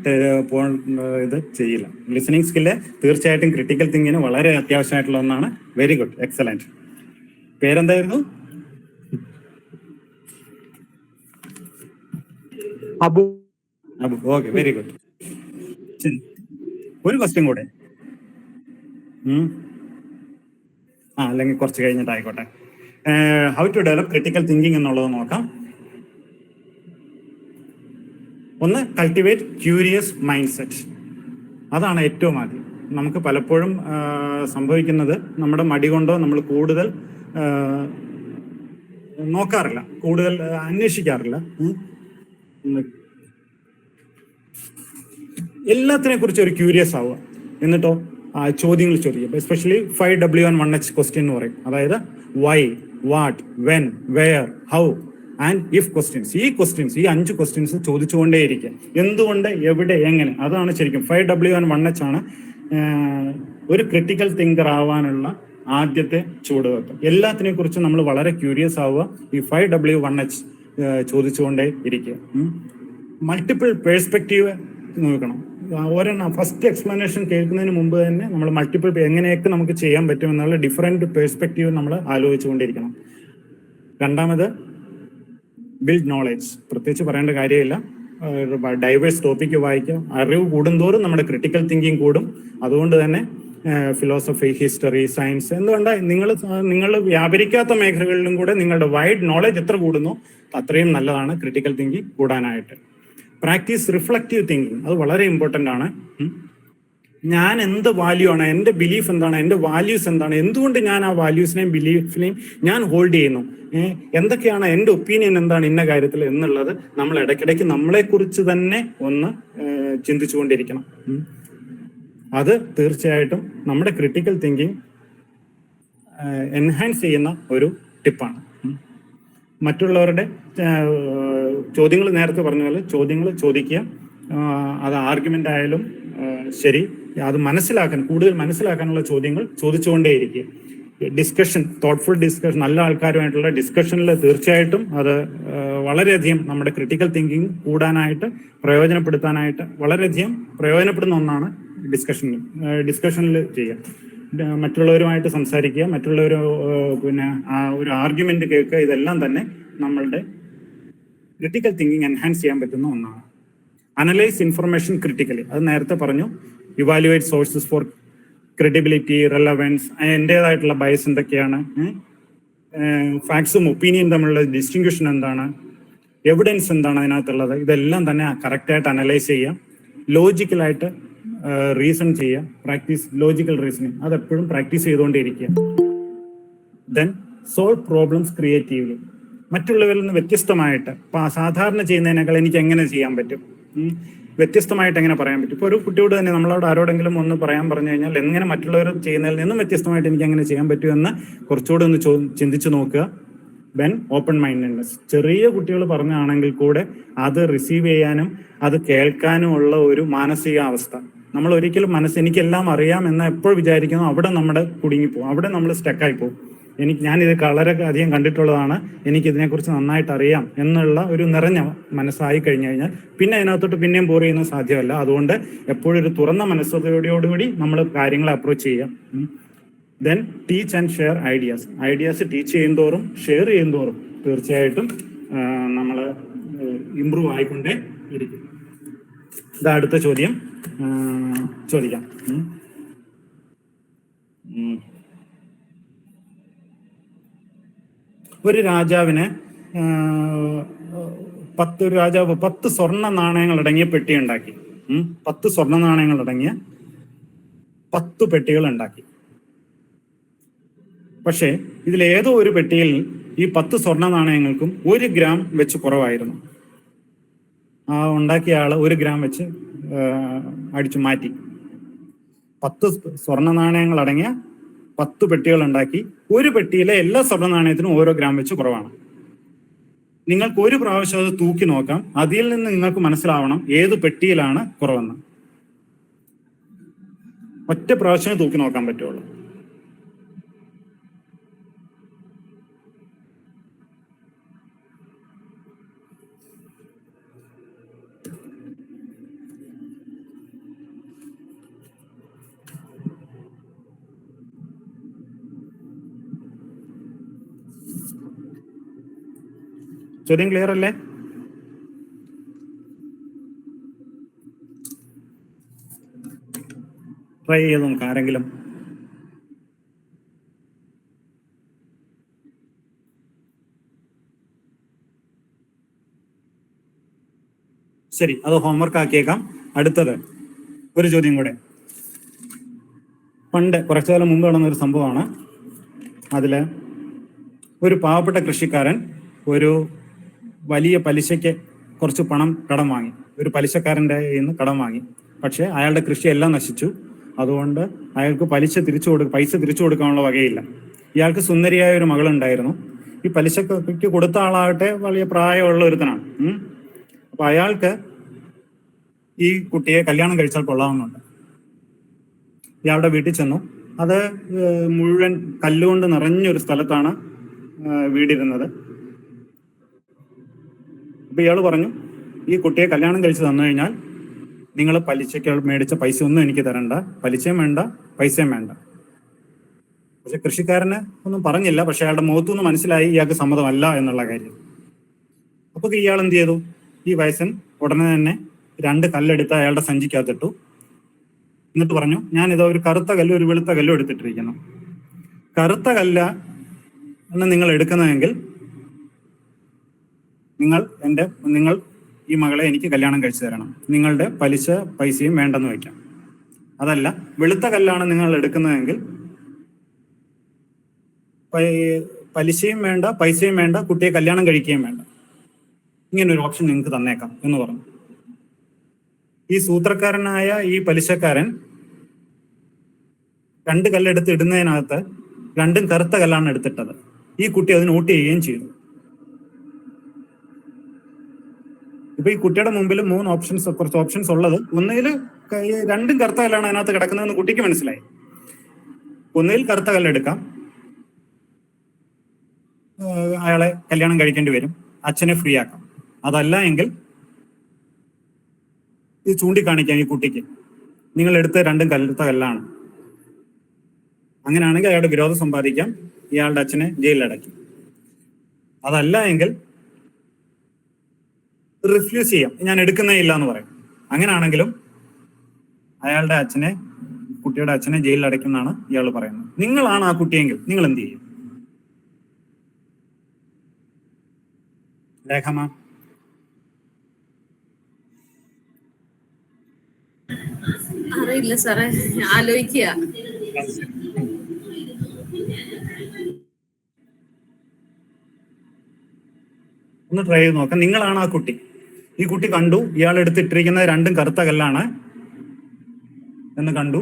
ഇത് ചെയ്യില്ല. ലിസണിങ് സ്കില്ല് തീർച്ചയായിട്ടും ക്രിട്ടിക്കൽ തിങ്കിങ്ങിന് വളരെ അത്യാവശ്യമായിട്ടുള്ള ഒന്നാണ്. Very good, excellent. പേരെന്തായിരുന്നു? അബു. Okay, very good. ഒരു ക്വസ്റ്റ്യൻ കൂടെ, അല്ലെങ്കിൽ കുറച്ച് കഴിഞ്ഞിട്ടായിക്കോട്ടെ. How to develop critical thinking എന്നുള്ളത് നോക്കാം. ഒന്ന്, കൾട്ടിവേറ്റ് ക്യൂരിയസ് മൈൻഡ് സെറ്റ്. അതാണ് ഏറ്റവും ആദ്യം. നമുക്ക് പലപ്പോഴും സംഭവിക്കുന്നത്, നമ്മുടെ മടി കൊണ്ടോ നമ്മൾ കൂടുതൽ നോക്കാറില്ല, കൂടുതൽ അന്വേഷിക്കാറില്ല. എല്ലാത്തിനെ കുറിച്ച് ഒരു ക്യൂരിയസ് ആവുക, എന്നിട്ടോ ചോദ്യങ്ങൾ ചോദിക്കുക. Especially 5W and 1H question എന്ന് പറയും. അതായത് what, when, where, how and if questions. ഈ 5 ക്വസ്റ്റ്യൻസ് ചോദിച്ചുകൊണ്ടേയിരിക്കുക. എന്തുകൊണ്ട്, എവിടെ, എങ്ങനെ. അതാണ് ശരിക്കും 5W and 1H ആണ് ഒരു ക്രിട്ടിക്കൽ തിങ്കർ ആവാനുള്ള ആദ്യത്തെ ചുവടുവെപ്പ്. എല്ലാത്തിനെ കുറിച്ചും നമ്മൾ വളരെ ക്യൂരിയസ് ആവുക. ഈ 5W 1H ചോദിച്ചുകൊണ്ടേ ഇരിക്കുക. മൾട്ടിപ്പിൾ പേഴ്സ്പെക്റ്റീവ് നോക്കണം. ഒരെണ്ണം ഫസ്റ്റ് എക്സ്പ്ലനേഷൻ കേൾക്കുന്നതിന് മുമ്പ് തന്നെ നമ്മൾ മൾട്ടിപ്പിൾ എങ്ങനെയൊക്കെ നമുക്ക് ചെയ്യാൻ പറ്റും എന്നുള്ള ഡിഫറെന്റ് പേഴ്സ്പെക്റ്റീവ് നമ്മൾ ആലോചിച്ചുകൊണ്ടിരിക്കണം. രണ്ടാമത് ബിൽഡ് നോളേജ്. പ്രത്യേകിച്ച് പറയേണ്ട കാര്യമില്ല. ഡൈവേഴ്സ് ടോപ്പിക്ക് വായിക്കുക. അറിവ് കൂടുന്തോറും നമ്മുടെ ക്രിട്ടിക്കൽ തിങ്കിങ് കൂടും. അതുകൊണ്ട് തന്നെ ഫിലോസഫി, ഹിസ്റ്ററി, സയൻസ്, എന്തുകൊണ്ടാണ് നിങ്ങൾ വ്യാപരിക്കാത്ത മേഖലകളിലും കൂടെ നിങ്ങളുടെ വൈഡ് നോളജ് എത്ര കൂടുന്നു അത്രയും നല്ലതാണ് ക്രിട്ടിക്കൽ തിങ്കിങ് കൂടാനായിട്ട്. Practice reflective thinking. അത് വളരെ ഇമ്പോർട്ടൻ്റ് ആണ്. ഞാൻ എന്ത് വാല്യൂ ആണ്, എൻ്റെ ബിലീഫ് എന്താണ്, എൻ്റെ വാല്യൂസ് എന്താണ്, എന്തുകൊണ്ട് ഞാൻ ആ വാല്യൂസിനെയും ബിലീഫിനെയും ഞാൻ ഹോൾഡ് ചെയ്യുന്നു, എന്തൊക്കെയാണ് എൻ്റെ ഒപ്പീനിയൻ എന്താണ് ഇന്ന കാര്യത്തിൽ എന്നുള്ളത് നമ്മൾ ഇടയ്ക്കിടയ്ക്ക് നമ്മളെക്കുറിച്ച് തന്നെ ഒന്ന് ചിന്തിച്ചുകൊണ്ടിരിക്കണം. അത് തീർച്ചയായിട്ടും നമ്മുടെ ക്രിട്ടിക്കൽ തിങ്കിങ് എൻഹാൻസ് ചെയ്യുന്ന ഒരു ടിപ്പാണ്. മറ്റുള്ളവരുടെ ചോദ്യങ്ങൾ, നേരത്തെ പറഞ്ഞ പോലെ ചോദ്യങ്ങൾ ചോദിക്കുക. അത് ആർഗ്യുമെന്റ് ആയാലും ശരി, അത് കൂടുതൽ മനസ്സിലാക്കാനുള്ള ചോദ്യങ്ങൾ ചോദിച്ചുകൊണ്ടേയിരിക്കുക. ഡിസ്കഷൻ, തോട്ട്ഫുൾ ഡിസ്കഷൻ, നല്ല ആൾക്കാരുമായിട്ടുള്ള ഡിസ്കഷനിൽ തീർച്ചയായിട്ടും അത് വളരെയധികം നമ്മുടെ ക്രിട്ടിക്കൽ തിങ്കിങ് കൂടാനായിട്ട് പ്രയോജനപ്പെടുത്താനായിട്ട് വളരെയധികം പ്രയോജനപ്പെടുന്ന ഒന്നാണ് ഡിസ്കഷനിൽ ചെയ്യുക. മറ്റുള്ളവരുമായിട്ട് സംസാരിക്കുക, മറ്റുള്ളവർ ഒരു ആർഗ്യുമെന്റ് കേൾക്കുക. ഇതെല്ലാം തന്നെ നമ്മളുടെ ക്രിട്ടിക്കൽ തിങ്കിങ് എൻഹാൻസ് ചെയ്യാൻ പറ്റുന്ന ഒന്നാണ്. Analyse information critically. അത് നേരത്തെ പറഞ്ഞു. Evaluate sources for credibility, relevance, എൻ്റേതായിട്ടുള്ള ബയസ് എന്തൊക്കെയാണ്, ഫാക്ട്സും ഒപ്പീനിയൻ തമ്മിലുള്ള ഡിസ്റ്റിങ്ഷൻ എന്താണ്, എവിഡൻസ് എന്താണ് അതിനകത്തുള്ളത്, ഇതെല്ലാം തന്നെ കറക്റ്റായിട്ട് അനലൈസ് ചെയ്യുക. ലോജിക്കലായിട്ട് റീസൺ ചെയ്യുക. Practice logical reasoning. അതെപ്പോഴും പ്രാക്ടീസ് ചെയ്തുകൊണ്ടേയിരിക്കുക. Then solve problems creatively. മറ്റുള്ളവരിൽ നിന്ന് വ്യത്യസ്തമായിട്ട്, സാധാരണ ചെയ്യുന്നതിനേക്കാൾ എനിക്ക് എങ്ങനെ ചെയ്യാൻ പറ്റും, വ്യത്യസ്തമായിട്ട് എങ്ങനെ പറയാൻ പറ്റും. ഇപ്പോൾ ഒരു കുട്ടിയോട് തന്നെ നമ്മളോട് ആരോടെങ്കിലും ഒന്ന് പറയാൻ പറഞ്ഞു കഴിഞ്ഞാൽ എങ്ങനെ മറ്റുള്ളവർ ചെയ്യുന്നതിൽ നിന്നും വ്യത്യസ്തമായിട്ട് എനിക്ക് എങ്ങനെ ചെയ്യാൻ പറ്റും എന്ന് കുറച്ചുകൂടെ ഒന്ന് ചിന്തിച്ചു നോക്കുക. Then open mindedness. ചെറിയ കുട്ടികൾ പറഞ്ഞാണെങ്കിൽ കൂടെ അത് റിസീവ് ചെയ്യാനും അത് കേൾക്കാനും ഉള്ള ഒരു മാനസികാവസ്ഥ. നമ്മൾ ഒരിക്കലും എനിക്കെല്ലാം അറിയാം എന്ന് എപ്പോൾ വിചാരിക്കുന്നു അവിടെ നമ്മുടെ കുടുങ്ങിപ്പോകും, അവിടെ നമ്മൾ സ്റ്റക്കായി പോകും. ഞാനിത് വളരെ അധികം കണ്ടിട്ടുള്ളതാണ്, എനിക്കിതിനെക്കുറിച്ച് നന്നായിട്ട് അറിയാം എന്നുള്ള ഒരു നിറഞ്ഞ മനസ്സായി കഴിഞ്ഞു കഴിഞ്ഞാൽ പിന്നെ അതിനകത്തോട്ട് പിന്നെയും ബോർ ചെയ്യുന്നത് സാധ്യമല്ല. അതുകൊണ്ട് എപ്പോഴും ഒരു തുറന്ന മനസ്സോടുകൂടി നമ്മൾ കാര്യങ്ങളെ അപ്രോച്ച് ചെയ്യാം. Then teach and share ideas teach ചെയ്യുന്തോറും ഷെയർ ചെയ്യുന്തോറും തീർച്ചയായിട്ടും നമ്മൾ ഇമ്പ്രൂവ് ആയിക്കൊണ്ടേ ഇരിക്കും. ഇതാ അടുത്ത ചോദ്യം ചോദിക്കാം. ഒരു രാജാവിന് 10 സ്വർണ്ണ നാണയങ്ങൾ അടങ്ങിയ പെട്ടി ഉണ്ടാക്കി. 10 സ്വർണ്ണ നാണയങ്ങൾ അടങ്ങിയ 10 പെട്ടികൾ ഉണ്ടാക്കി. പക്ഷേ ഇതിലേതോ ഒരു പെട്ടിയിൽ ഈ 10 സ്വർണ്ണ നാണയങ്ങൾക്കും 1 ഗ്രാം വെച്ച് കുറവായിരുന്നു. ആ ഉണ്ടാക്കിയ ആള് 1 ഗ്രാം വെച്ച് അടിച്ചു മാറ്റി. 10 സ്വർണ്ണ നാണയങ്ങൾ അടങ്ങിയ 10 പെട്ടികൾ ഉണ്ടാക്കി. ഒരു പെട്ടിയിലെ എല്ലാ സ്വർണ്ണ നാണയത്തിനും ഓരോ ഗ്രാം വെച്ച് കുറവാണ്. നിങ്ങൾക്ക് ഒരു പ്രാവശ്യം അത് തൂക്കി നോക്കാം. അതിൽ നിന്ന് നിങ്ങൾക്ക് മനസ്സിലാവണം ഏത് പെട്ടിയിലാണ് കുറവെന്ന്. ഒറ്റ പ്രാവശ്യമേ തൂക്കി നോക്കാൻ പറ്റുള്ളൂ. ചോദ്യം ക്ലിയർ അല്ലേ? ട്രൈ ചെയ്ത് നോക്കാം ആരെങ്കിലും. ശരി, അത് ഹോംവർക്ക് ആക്കിയേക്കാം. അടുത്തത് ഒരു ചോദ്യം കൂടെ. പണ്ട് കുറച്ചു കാലം മുമ്പ് നടന്ന ഒരു സംഭവമാണ്. അതില് ഒരു പാവപ്പെട്ട കൃഷിക്കാരൻ ഒരു വലിയ പലിശയ്ക്ക് കുറച്ച് പണം കടം വാങ്ങി. ഒരു പലിശക്കാരൻ്റെ കയ്യിൽ നിന്ന് കടം വാങ്ങി. പക്ഷെ അയാളുടെ കൃഷിയെല്ലാം നശിച്ചു. അതുകൊണ്ട് അയാൾക്ക് പൈസ തിരിച്ചു കൊടുക്കാനുള്ള വകയില്ല. ഇയാൾക്ക് സുന്ദരിയായ ഒരു മകളുണ്ടായിരുന്നു. ഈ പലിശക്ക് കൊടുത്ത ആളാകട്ടെ വലിയ പ്രായമുള്ള ഒരുത്തനാണ്. അപ്പൊ അയാൾക്ക് ഈ കുട്ടിയെ കല്യാണം കഴിച്ചാൽ കൊള്ളാവുന്നുണ്ട്. ഇയാളുടെ വീട്ടിൽ ചെന്നു. അത് മുഴുവൻ കല്ലുകൊണ്ട് നിറഞ്ഞൊരു സ്ഥലത്താണ് വീടിരുന്നത്. അപ്പൊ ഇയാൾ പറഞ്ഞു, ഈ കുട്ടിയെ കല്യാണം കഴിച്ച് തന്നു കഴിഞ്ഞാൽ നിങ്ങൾ പലിശയ്ക്ക് മേടിച്ച പൈസ ഒന്നും എനിക്ക് തരണ്ട, പലിശയും വേണ്ട, പൈസയും വേണ്ട. പക്ഷെ കൃഷിക്കാരന് ഒന്നും പറഞ്ഞില്ല. പക്ഷെ അയാളുടെ മുഖത്തുനിന്ന് മനസ്സിലായി ഇയാൾക്ക് സമ്മതമല്ല എന്നുള്ള കാര്യം. അപ്പൊ ഇയാൾ എന്ത് ചെയ്തു? ഈ വയസ്സൻ ഉടനെ തന്നെ 2 കല്ലെടുത്ത് അയാളുടെ സഞ്ചിക്കകത്തിട്ടു. എന്നിട്ട് പറഞ്ഞു, ഞാനിത് ഒരു കറുത്ത കല്ലും ഒരു വെളുത്ത കല്ലും എടുത്തിട്ടിരിക്കുന്നു. കറുത്ത കല്ല നിങ്ങൾ എടുക്കുന്നതെങ്കിൽ നിങ്ങൾ ഈ മകളെ എനിക്ക് കല്യാണം കഴിച്ചു തരണം. നിങ്ങളുടെ പൈസയും വേണ്ടെന്ന് വയ്ക്കാം. അതല്ല, വെളുത്ത കല്ലാണ് നിങ്ങൾ എടുക്കുന്നതെങ്കിൽ പലിശയും വേണ്ട, പൈസയും വേണ്ട, കുട്ടിയെ കല്യാണം കഴിക്കുകയും വേണ്ട. ഇങ്ങനെ ഒരു ഓപ്ഷൻ നിങ്ങൾക്ക് തന്നേക്കാം എന്ന് പറഞ്ഞു. ഈ സൂത്രക്കാരനായ ഈ പലിശക്കാരൻ 2 കല്ലെടുത്ത് ഇടുന്നതിനകത്ത് 2ഉം കറുത്ത കല്ലാണ് എടുത്തിട്ടത്. ഈ കുട്ടി അതിന് വോട്ട് ചെയ്യുകയും ചെയ്തു. ഇപ്പൊ ഈ കുട്ടിയുടെ മുമ്പിൽ കുറച്ച് ഓപ്ഷൻസ് ഉള്ളത്. ഒന്നിൽ 2ഉം കറുത്ത കല്ലാണ് അതിനകത്ത് കിടക്കുന്നതെന്ന് കുട്ടിക്ക് മനസ്സിലായി. ഒന്നിൽ കറുത്ത കല്ലെടുക്കാം, അയാളെ കല്യാണം കഴിക്കേണ്ടി വരും, അച്ഛനെ ഫ്രീ ആക്കാം. അതല്ല എങ്കിൽ ഇത് ചൂണ്ടിക്കാണിക്കാം ഈ കുട്ടിക്ക്, നിങ്ങൾ എടുത്ത 2ഉം കറുത്ത കല്ലാണ്. അങ്ങനെയാണെങ്കിൽ അയാളുടെ വിരോധം സമ്പാദിക്കാം, ഇയാളുടെ അച്ഛനെ ജയിലിലടയ്ക്കും. അതല്ല എങ്കിൽ റിഫ്യൂസ് ചെയ്യാം, ഞാൻ എടുക്കുന്നേ ഇല്ല എന്ന് പറയും. അങ്ങനെയാണെങ്കിലും കുട്ടിയുടെ അച്ഛനെ ജയിലിൽ അടയ്ക്കുമെന്നാണ് ഇയാൾ പറയുന്നത്. നിങ്ങളാണ് ആ കുട്ടിയെങ്കിൽ നിങ്ങൾ എന്ത് ചെയ്യും? ലേഖമ? അറിയില്ല സാറേ, ആലോചിക്കുക. ഒന്ന് ട്രൈ ചെയ്ത് നോക്കാം. നിങ്ങളാണ് ആ കുട്ടി. ഈ കുട്ടി കണ്ടു ഇയാൾ എടുത്തിട്ടിരിക്കുന്നത് 2ഉം കറുത്ത കല്ലാണ് എന്ന് കണ്ടു.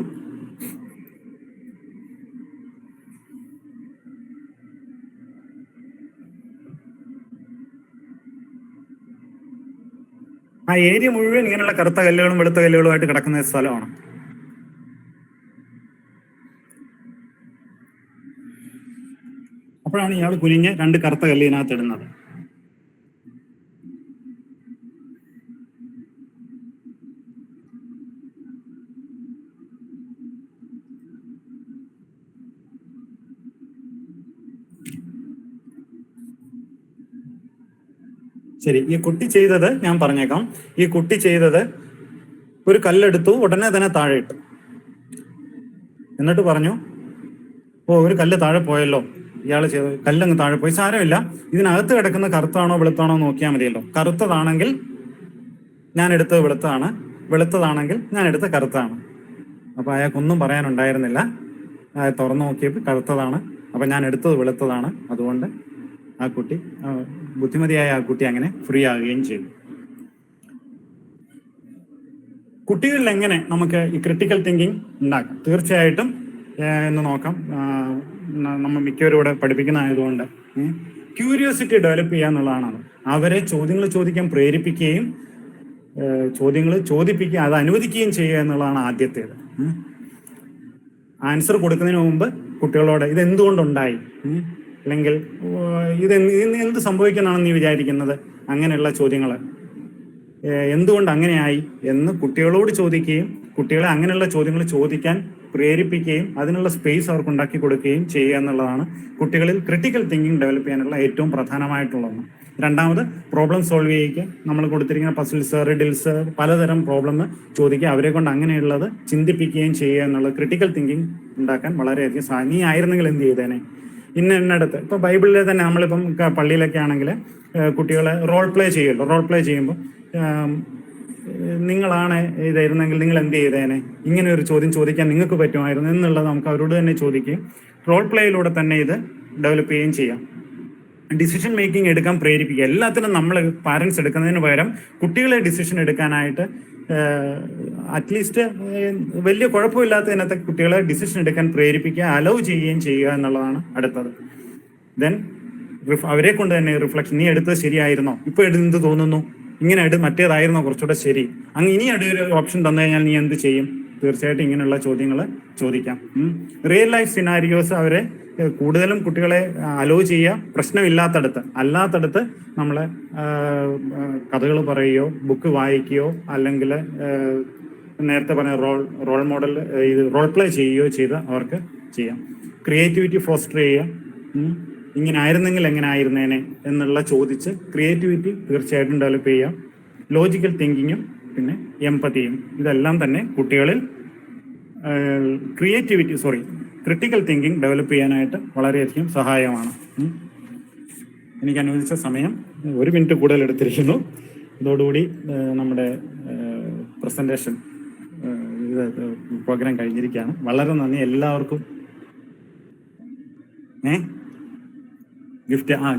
ആ ഏരിയ മുഴുവൻ ഇങ്ങനെയുള്ള കറുത്ത കല്ലുകളും വെളുത്ത കല്ലുകളുമായിട്ട് കിടക്കുന്ന സ്ഥലമാണ്. അപ്പോഴാണ് ഇയാൾ കുനിഞ്ഞ് 2 കറുത്ത കല്ല് ഇതിനകത്ത് ഇടുന്നത്. ശരി, ഈ കുട്ടി ചെയ്തത് ഞാൻ പറഞ്ഞേക്കാം. ഈ കുട്ടി ചെയ്തത് ഒരു കല്ലെടുത്തു, ഉടനെ തന്നെ താഴെ ഇട്ടു. എന്നിട്ട് പറഞ്ഞു, ഒരു കല്ല് താഴെ പോയല്ലോ, ഇയാൾ ചെയ്ത് കല്ലങ്ങ് താഴെ പോയി, സാരമില്ല, ഇതിനകത്ത് കിടക്കുന്ന കറുത്താണോ വെളുത്താണോ നോക്കിയാൽ മതിയല്ലോ. കറുത്തതാണെങ്കിൽ ഞാൻ എടുത്തത് വെളുത്തതാണ്, വെളുത്തതാണെങ്കിൽ ഞാൻ എടുത്ത കറുത്താണ്. അപ്പൊ അയാൾക്കൊന്നും പറയാനുണ്ടായിരുന്നില്ല. തുറന്നു നോക്കിയപ്പോൾ കറുത്തതാണ്, അപ്പൊ ഞാൻ എടുത്തത് വെളുത്തതാണ്. അതുകൊണ്ട് ആ കുട്ടി, ബുദ്ധിമതിയായ ആ കുട്ടി അങ്ങനെ ഫ്രീ ആകുകയും ചെയ്തു. കുട്ടികളിൽ എങ്ങനെ നമുക്ക് ഈ ക്രിട്ടിക്കൽ തിങ്കിങ് ഉണ്ടാക്കാം? തീർച്ചയായിട്ടും എന്ന് നോക്കാം. നമ്മൾ മിക്കവരും ഇവിടെ പഠിപ്പിക്കുന്നതായതുകൊണ്ട് ക്യൂരിയോസിറ്റി ഡെവലപ്പ് ചെയ്യുക എന്നുള്ളതാണ്. അവരെ ചോദ്യങ്ങൾ ചോദിക്കാൻ പ്രേരിപ്പിക്കുകയും ചോദ്യങ്ങൾ ചോദിപ്പിക്കുക, അത് അനുവദിക്കുകയും ചെയ്യുക എന്നുള്ളതാണ് ആദ്യത്തേത്. ആൻസർ കൊടുക്കുന്നതിന് മുമ്പ് കുട്ടികളോട് ഇത് എന്തുകൊണ്ടുണ്ടായി, അല്ലെങ്കിൽ എന്ത് സംഭവിക്കാനാണെന്ന് നീ വിചാരിക്കുന്നത്, അങ്ങനെയുള്ള ചോദ്യങ്ങൾ, എന്തുകൊണ്ട് അങ്ങനെയായി എന്ന് കുട്ടികളോട് ചോദിക്കുകയും കുട്ടികളെ അങ്ങനെയുള്ള ചോദ്യങ്ങൾ ചോദിക്കാൻ പ്രേരിപ്പിക്കുകയും അതിനുള്ള സ്പേസ് അവർക്ക് ഉണ്ടാക്കി കൊടുക്കുകയും ചെയ്യുക എന്നുള്ളതാണ് കുട്ടികളിൽ ക്രിട്ടിക്കൽ തിങ്കിങ് ഡെവലപ്പ് ചെയ്യാനുള്ള ഏറ്റവും പ്രധാനമായിട്ടുള്ള ഒന്ന്. രണ്ടാമത് പ്രോബ്ലം സോൾവ് ചെയ്യുക. നമ്മൾ കൊടുത്തിരിക്കുന്ന പസിൽസ്, റിഡിൽസ്, പലതരം പ്രോബ്ലം ചോദിക്കുക, അവരെ കൊണ്ട് അങ്ങനെയുള്ളത് ചിന്തിപ്പിക്കുകയും ചെയ്യുക എന്നുള്ള ക്രിട്ടിക്കൽ തിങ്കിങ് ഉണ്ടാക്കാൻ വളരെയധികം നീ ആയിരുന്നെങ്കിൽ എന്ത് ചെയ്തേനെ, ഇന്നടത്ത്. ഇപ്പൊ ബൈബിളിലെ തന്നെ നമ്മളിപ്പം പള്ളിയിലൊക്കെ ആണെങ്കിൽ കുട്ടികളെ റോൾ പ്ലേ ചെയ്യുമല്ലോ. റോൾ പ്ലേ ചെയ്യുമ്പോൾ നിങ്ങളാണ് ഇതായിരുന്നെങ്കിൽ നിങ്ങൾ എന്ത് ചെയ്തേനെ, ഇങ്ങനെ ഒരു ചോദ്യം ചോദിക്കാൻ നിങ്ങൾക്ക് പറ്റുമായിരുന്നു എന്നുള്ളത് നമുക്ക് അവരോട് തന്നെ ചോദിക്കുകയും റോൾ പ്ലേയിലൂടെ തന്നെ ഇത് ഡെവലപ്പ് ചെയ്യുകയും ചെയ്യാം. ഡിസിഷൻ മേക്കിംഗ് എടുക്കാൻ പ്രേരിപ്പിക്കുക. എല്ലാത്തിനും നമ്മൾ പാരൻസ് എടുക്കുന്നതിന് പകരം കുട്ടികളെ ഡിസിഷൻ എടുക്കാനായിട്ട് അറ്റ്ലീസ്റ്റ് വലിയ കുഴപ്പമില്ലാത്തതിനകത്ത് കുട്ടികളെ ഡിസിഷൻ എടുക്കാൻ പ്രേരിപ്പിക്കുക, അലൗ ചെയ്യുകയും ചെയ്യുക എന്നുള്ളതാണ് അടുത്തത്. ദെൻ അവരെ കൊണ്ട് തന്നെ റിഫ്ലക്ഷൻ, നീ എടുത്തത് ശരിയായിരുന്നോ, ഇപ്പൊ എന്ത് തോന്നുന്നു, ഇങ്ങനെ മറ്റേതായിരുന്നോ കുറച്ചുകൂടെ ശരി, ഇനി ഒരു ഓപ്ഷൻ തന്നു കഴിഞ്ഞാൽ നീ എന്ത് ചെയ്യും? തീർച്ചയായിട്ടും ഇങ്ങനെയുള്ള ചോദ്യങ്ങൾ ചോദിക്കാം. റിയൽ ലൈഫ് സിനാരിയോസ് അവരെ കൂടുതലും കുട്ടികളെ അലോ ചെയ്യുക, പ്രശ്നമില്ലാത്തടത്ത്. അല്ലാത്തടത്ത് നമ്മളെ കഥകൾ പറയുകയോ ബുക്ക് വായിക്കുകയോ അല്ലെങ്കിൽ നേരത്തെ പറഞ്ഞ റോൾ മോഡൽ ഇത് റോൾ പ്ലേ ചെയ്യുകയോ ചെയ്ത് അവർക്ക് ചെയ്യാം. ക്രിയേറ്റിവിറ്റി ഫോസ്റ്റർ ചെയ്യുക. ഇങ്ങനെ ആയിരുന്നെങ്കിൽ എങ്ങനെ ആയിരുന്നേനെ എന്നുള്ള ചോദിച്ച് ക്രിയേറ്റിവിറ്റി തീർച്ചയായിട്ടും ഡെവലപ്പ് ചെയ്യാം. ലോജിക്കൽ തിങ്കിങ്ങും പിന്നെ എംപതിയും ഇതെല്ലാം തന്നെ കുട്ടികളിൽ ക്രിട്ടിക്കൽ തിങ്കിങ് ഡെവലപ്പ് ചെയ്യാനായിട്ട് വളരെയധികം സഹായമാണ്. എനിക്ക് അനുവദിച്ച സമയം 1 മിനിറ്റ് കൂടുതൽ എടുത്തിരിക്കുന്നു. ഇതോടുകൂടി നമ്മുടെ പ്രസന്റേഷൻ പ്രോഗ്രാം കഴിഞ്ഞിരിക്കുകയാണ്. വളരെ നന്ദി എല്ലാവർക്കും.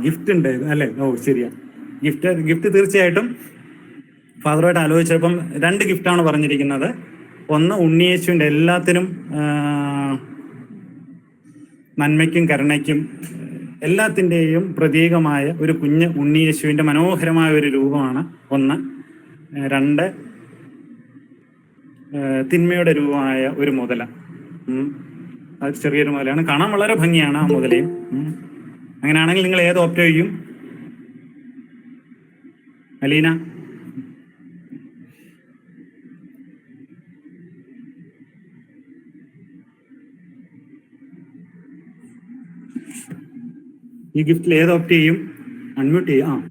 ഗിഫ്റ്റ് ഉണ്ട് അല്ലേ? ഓ ശരിയാ, ഗിഫ്റ്റ് തീർച്ചയായിട്ടും ഫാദറുമായിട്ട് ആലോചിച്ചപ്പം 2 ഗിഫ്റ്റാണ് പറഞ്ഞിരിക്കുന്നത്. ഒന്ന് ഉണ്ണിയേശുവിൻ്റെ എല്ലാത്തിനും നന്മയ്ക്കും കരുണയ്ക്കും എല്ലാത്തിൻ്റെയും പ്രതീകമായ ഒരു കുഞ്ഞ് ഉണ്ണിയേശുവിൻ്റെ മനോഹരമായ ഒരു രൂപമാണ് ഒന്ന്. 2 തിന്മയുടെ രൂപമായ ഒരു മുതല. അത് ചെറിയൊരു മുതലയാണ്, കാണാൻ വളരെ ഭംഗിയാണ് ആ മുതലയും. അങ്ങനെയാണെങ്കിൽ നിങ്ങൾ ഏത് ഓപ്റ്റ് ചെയ്യും അലീന? ഈ ഗിഫ്റ്റിൽ ഏത് ഓപ്റ്റ് ചെയ്യും? അൺമ്യൂട്ട് ചെയ്യും.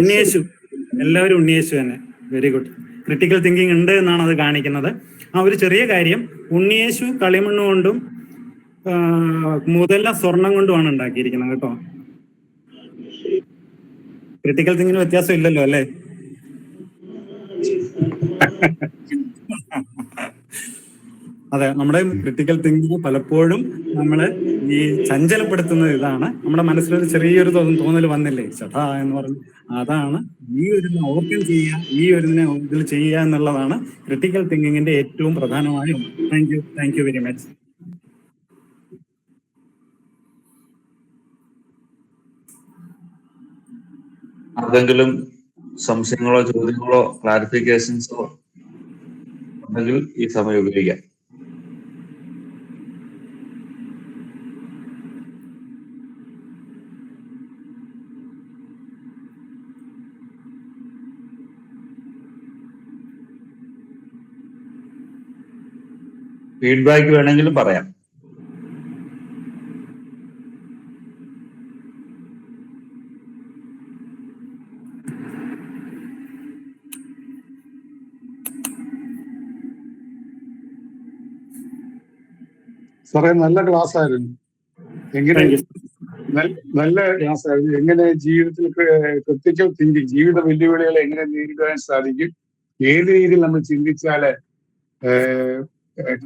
ഉണ്ണിയേശു. എല്ലാവരും ഉണ്ണിയേശു തന്നെ. Very good. ക്രിട്ടിക്കൽ തിങ്കിങ് ഉണ്ട് എന്നാണ് അത് കാണിക്കുന്നത്. ഒരു ചെറിയ കാര്യം, ഉണ്ണിയേശു കളിമണ്ണ് കൊണ്ടും മുതല സ്വർണം കൊണ്ടുമാണ് ഉണ്ടാക്കിയിരിക്കുന്നത് കേട്ടോ. ക്രിട്ടിക്കൽ തിങ്കിങ്ങിന് വ്യത്യാസം ഇല്ലല്ലോ അല്ലേ? അതെ, നമ്മുടെ ക്രിട്ടിക്കൽ തിങ്കിങ് പലപ്പോഴും നമ്മളെ ഈ ചഞ്ചലപ്പെടുത്തുന്നത് ഇതാണ്. നമ്മുടെ മനസ്സിലൊരു ചെറിയൊരു തോന്നൽ വന്നില്ലേ, ചേട്ടാ എന്ന് പറഞ്ഞു, അതാണ് ഈ ഒരു ഓവർകം ചെയ്യുക, ഈ ഒരു ഇതിൽ ചെയ്യുക എന്നുള്ളതാണ് ക്രിട്ടിക്കൽ തിങ്കിങ്ങിന്റെ ഏറ്റവും പ്രധാനമായ ഒന്ന്. Thank you very much. ആർക്കെങ്കിലും സംശയങ്ങളോ ചോദ്യങ്ങളോ ക്ലാരിഫിക്കേഷൻസോ ഉണ്ടെങ്കിൽ ഈ സമയം ഉപയോഗിക്കാം. ഫീഡ്ബാക്ക് വേണമെങ്കിലും പറയാം. സാറേ നല്ല ക്ലാസ് ആയിരുന്നു. എങ്ങനെ നല്ല ക്ലാസ് ആയിരുന്നു. എങ്ങനെ ജീവിതത്തിൽ ക്രിട്ടിക്കൽ തിങ്കിങ്, ജീവിത വെല്ലുവിളികളെ എങ്ങനെ നേരിടാൻ സാധിക്കും, ഏത് രീതിയിൽ നമ്മൾ ചിന്തിച്ചാല്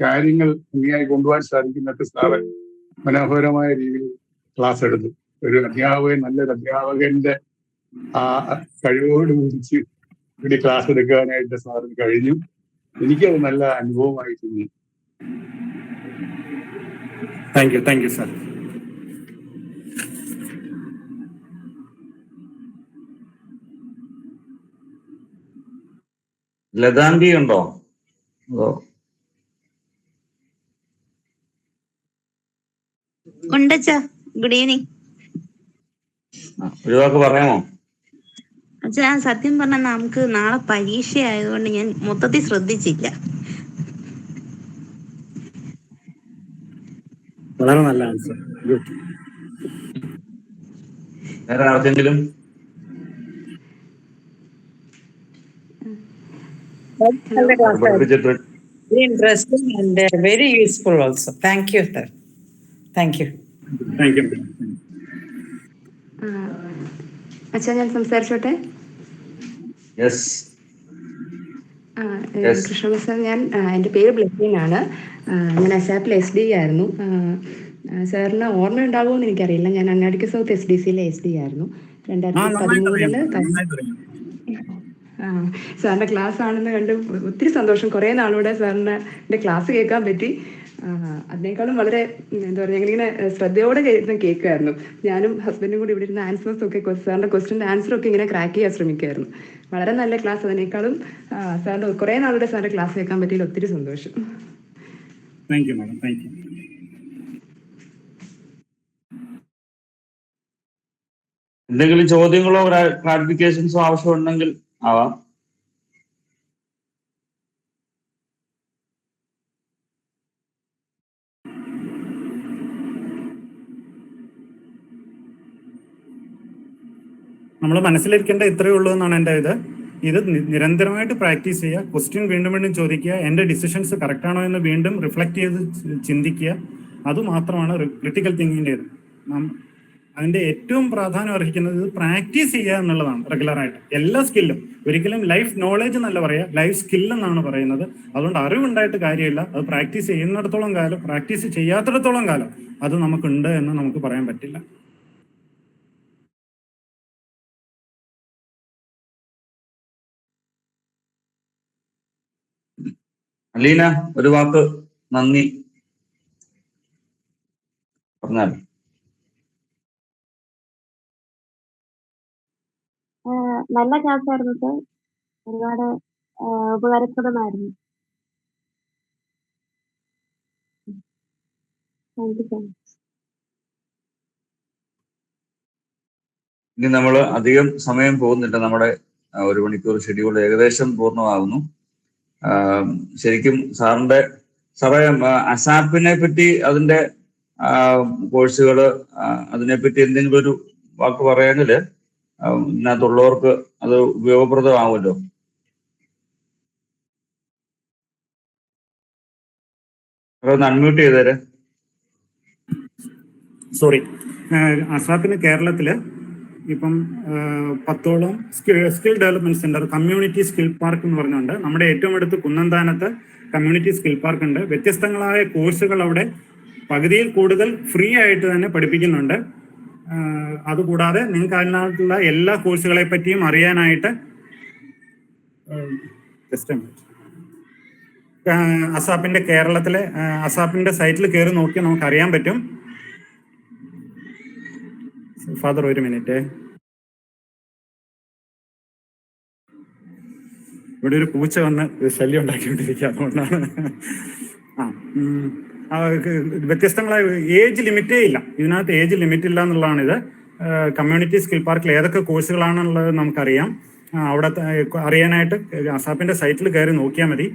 കാര്യങ്ങൾ ഭംഗിയായി കൊണ്ടുപോകാൻ സാധിക്കുന്നൊക്കെ സാറ് മനോഹരമായ രീതിയിൽ ക്ലാസ് എടുത്തു. ഒരു അധ്യാപകൻ, നല്ലൊരു അധ്യാപകന്റെ ആ കഴിവോട് കുറിച്ച് ഇവിടെ ക്ലാസ് എടുക്കാനായിട്ട് സാറിന് കഴിഞ്ഞു. എനിക്കത് നല്ല അനുഭവമായി തോന്നി. Thank you sir. ലതാന്തി ഉണ്ടോ? ഉണ്ടച്ചാ. Good evening. ഒരു വാക്ക് പറയാമോ? അച്ഛാ, സത്യം പറഞ്ഞാൽ നമുക്ക് നാളെ പരീക്ഷ ആയതുകൊണ്ട് ഞാൻ മൊത്തത്തിൽ ശ്രദ്ധിച്ചില്ല. വളരെ നല്ല ആൻസർ. ഗുഡ്. വേറെ ആർക്കെങ്കിലും? Very interesting and very useful also. Thank you, sir. Thank you. അച്ഛാ, ഞാൻ സംസാരിച്ചോട്ടെ? കൃഷ്ണപ്രസാദ്, ഞാൻ എൻ്റെ പേര് ബ്ലെസ്സിൻ ആണ്. ഞാൻ അസാപ്പിൽ SD ആയിരുന്നു. സാറിന് ഓർമ്മ ഉണ്ടാകുമെന്ന് എനിക്കറിയില്ല. ഞാൻ അങ്ങാടിക്ക് സൗത്ത് SDCയിലെ SD ആയിരുന്നു. 2013 സാറിൻ്റെ ക്ലാസ് ആണെന്ന് കണ്ട് ഒത്തിരി സന്തോഷം. കുറേ നാളൂടെ സാറിൻ്റെ ക്ലാസ് കേൾക്കാൻ പറ്റി. അതിനേക്കാളും വളരെ എന്താ പറയുക, ഞങ്ങളിങ്ങനെ ശ്രദ്ധയോടെ കേൾക്കുമായിരുന്നു. ഞാനും ഹസ്ബൻഡും കൂടി ഇവിടെ ഇരുന്ന ആൻസേഴ്സ് ഒക്കെ, സാറിൻ്റെ ക്വസ്റ്റ്യൻ്റെ ആൻസറൊക്കെ ഇങ്ങനെ ക്രാക്ക് ചെയ്യാൻ ശ്രമിക്കുമായിരുന്നു. വളരെ നല്ല ക്ലാസ്. അതിനേക്കാളും സാറിൻ്റെ കുറേ നാളുടെ സാറിൻ്റെ ക്ലാസ് കേൾക്കാൻ പറ്റിയതിൽ ഒത്തിരി സന്തോഷം. Thank you madam, thank you. എന്തെങ്കിലും ചോദ്യങ്ങളോ ക്ലാരിഫിക്കേഷൻസോ ആവശ്യമുണ്ടെങ്കിൽ ആവാം. നമ്മൾ മനസ്സിലിരിക്കേണ്ട ഇത്രയേ ഉള്ളൂ എന്നാണ് എൻ്റെ ഇത് നിരന്തരമായിട്ട് പ്രാക്ടീസ് ചെയ്യുക, ക്വസ്റ്റ്യൻ വീണ്ടും വീണ്ടും ചോദിക്കുക, എൻ്റെ ഡിസിഷൻസ് കറക്റ്റ് ആണോ എന്ന് വീണ്ടും റിഫ്ലക്ട് ചെയ്ത് ചിന്തിക്കുക. അതുമാത്രമാണ് ക്രിട്ടിക്കൽ തിങ്കിങ്ങിൻ്റേത്. അതിൻ്റെ ഏറ്റവും പ്രാധാന്യം അർഹിക്കുന്നത് പ്രാക്ടീസ് ചെയ്യുക എന്നുള്ളതാണ്. റെഗുലറായിട്ട് എല്ലാ സ്കില്ലും, ഒരിക്കലും ലൈഫ് നോളേജ് എന്നല്ല പറയുക, ലൈഫ് സ്കിൽ എന്നാണ് പറയുന്നത്. അതുകൊണ്ട് അറിവുണ്ടായിട്ട് കാര്യമില്ല, അത് പ്രാക്ടീസ് ചെയ്യുന്നിടത്തോളം കാലം, പ്രാക്ടീസ് ചെയ്യാത്തിടത്തോളം കാലം അത് നമുക്കുണ്ട് എന്ന് നമുക്ക് പറയാൻ പറ്റില്ല. അലീന, ഒരു വാക്ക് നന്ദി പറഞ്ഞാൽ. നല്ല ക്ലാസ് ആയിരുന്നു സർ, ഒരുപാട് ഉപകാരപ്രദമായിരുന്നു. Thank you so much. ഇനി നമ്മൾ അധികം സമയം പോകുന്നില്ല, നമ്മുടെ 1 മണിക്കൂർ ഷെഡ്യൂൾ ഏകദേശം പൂർണ്ണമാകുന്നു. ശരിക്കും സാറേ അസാപ്പിനെ പറ്റി, അതിന്റെ കോഴ്സുകള്, അതിനെപ്പറ്റി എന്തെങ്കിലും ഒരു വാക്ക് പറയാനെങ്കില് ഇതിനകത്തുള്ളവർക്ക് അത് ഉപയോഗപ്രദമാവുമല്ലോ. ഒന്ന് അൺമ്യൂട്ട് ചെയ്തേരെ. സോറി. അസാപ്പിന് കേരളത്തില് ഇപ്പം 10ഓളം skill development centre, community skill park എന്ന് പറഞ്ഞുകൊണ്ട് നമ്മുടെ ഏറ്റവും അടുത്ത് കുന്നന്താനത്ത് കമ്മ്യൂണിറ്റി സ്കിൽ പാർക്ക് ഉണ്ട്. വ്യത്യസ്തങ്ങളായ കോഴ്സുകൾ അവിടെ പകുതിയിൽ കൂടുതൽ ഫ്രീ ആയിട്ട് തന്നെ പഠിപ്പിക്കുന്നുണ്ട്. അതുകൂടാതെ നിങ്ങൾക്ക് അതിനകത്തുള്ള എല്ലാ കോഴ്സുകളെ പറ്റിയും അറിയാനായിട്ട് അസാപ്പിന്റെ കേരളത്തിലെ അസാപ്പിന്റെ സൈറ്റിൽ കയറി നോക്കി നമുക്ക് അറിയാൻ പറ്റും. ഫാദർ, ഒരു മിനിറ്റ്. ഇവിടെ ഒരു പൂച്ച വന്ന് ശല്യം ഉണ്ടാക്കിക്കൊണ്ടിരിക്കുക, അതുകൊണ്ടാണ്. വ്യത്യസ്തങ്ങളായ ഏജ് ലിമിറ്റേ ഇല്ല ഇതിനകത്ത്, ഏജ് ലിമിറ്റ് ഇല്ല എന്നുള്ളതാണിത്. കമ്മ്യൂണിറ്റി സ്കിൽ പാർക്കിൽ ഏതൊക്കെ കോഴ്സുകളാണെന്നുള്ളത് നമുക്കറിയാം. അവിടെ അറിയാനായിട്ട് അസാപ്പിന്റെ സൈറ്റിൽ കയറി നോക്കിയാൽ മതി.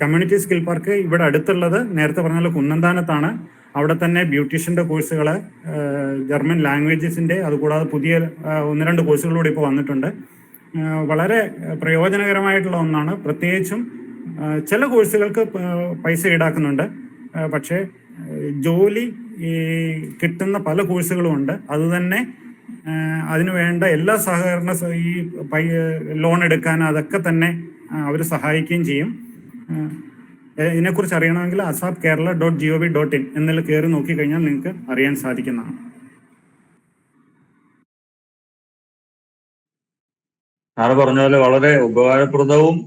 കമ്മ്യൂണിറ്റി സ്കിൽ പാർക്ക് ഇവിടെ അടുത്തുള്ളത് നേരത്തെ പറഞ്ഞ കുന്നന്താനത്താണ്. അവിടെ തന്നെ ബ്യൂട്ടീഷ്യന്റെ കോഴ്സുകൾ, ജർമ്മൻ ലാംഗ്വേജസിന്റെ, അതുകൂടാതെ പുതിയ 1-2 കോഴ്സുകളൂടെ ഇപ്പോൾ വന്നിട്ടുണ്ട്. വളരെ പ്രയോജനകരമായിട്ടുള്ള ഒന്നാണ്. പ്രത്യേകിച്ചും ചില കോഴ്സുകൾക്ക് പൈസ ഈടാക്കുന്നുണ്ട്, പക്ഷേ ജോലി കിട്ടുന്ന പല കോഴ്സുകളും ഉണ്ട്. അതുതന്നെ അതിനു വേണ്ട എല്ലാ സഹകരണ, ഈ ലോൺ എടുക്കാൻ അതൊക്കെ തന്നെ അവർ സഹായിക്കുകയും ചെയ്യും. ഇതിനെക്കുറിച്ച് അറിയണമെങ്കിൽ asapkerala.gov.in എന്നിൽ കയറി നോക്കിക്കഴിഞ്ഞാൽ നിങ്ങൾക്ക് അറിയാൻ സാധിക്കുന്നതാണ്. സാറ് പറഞ്ഞ പോലെ വളരെ ഉപകാരപ്രദവും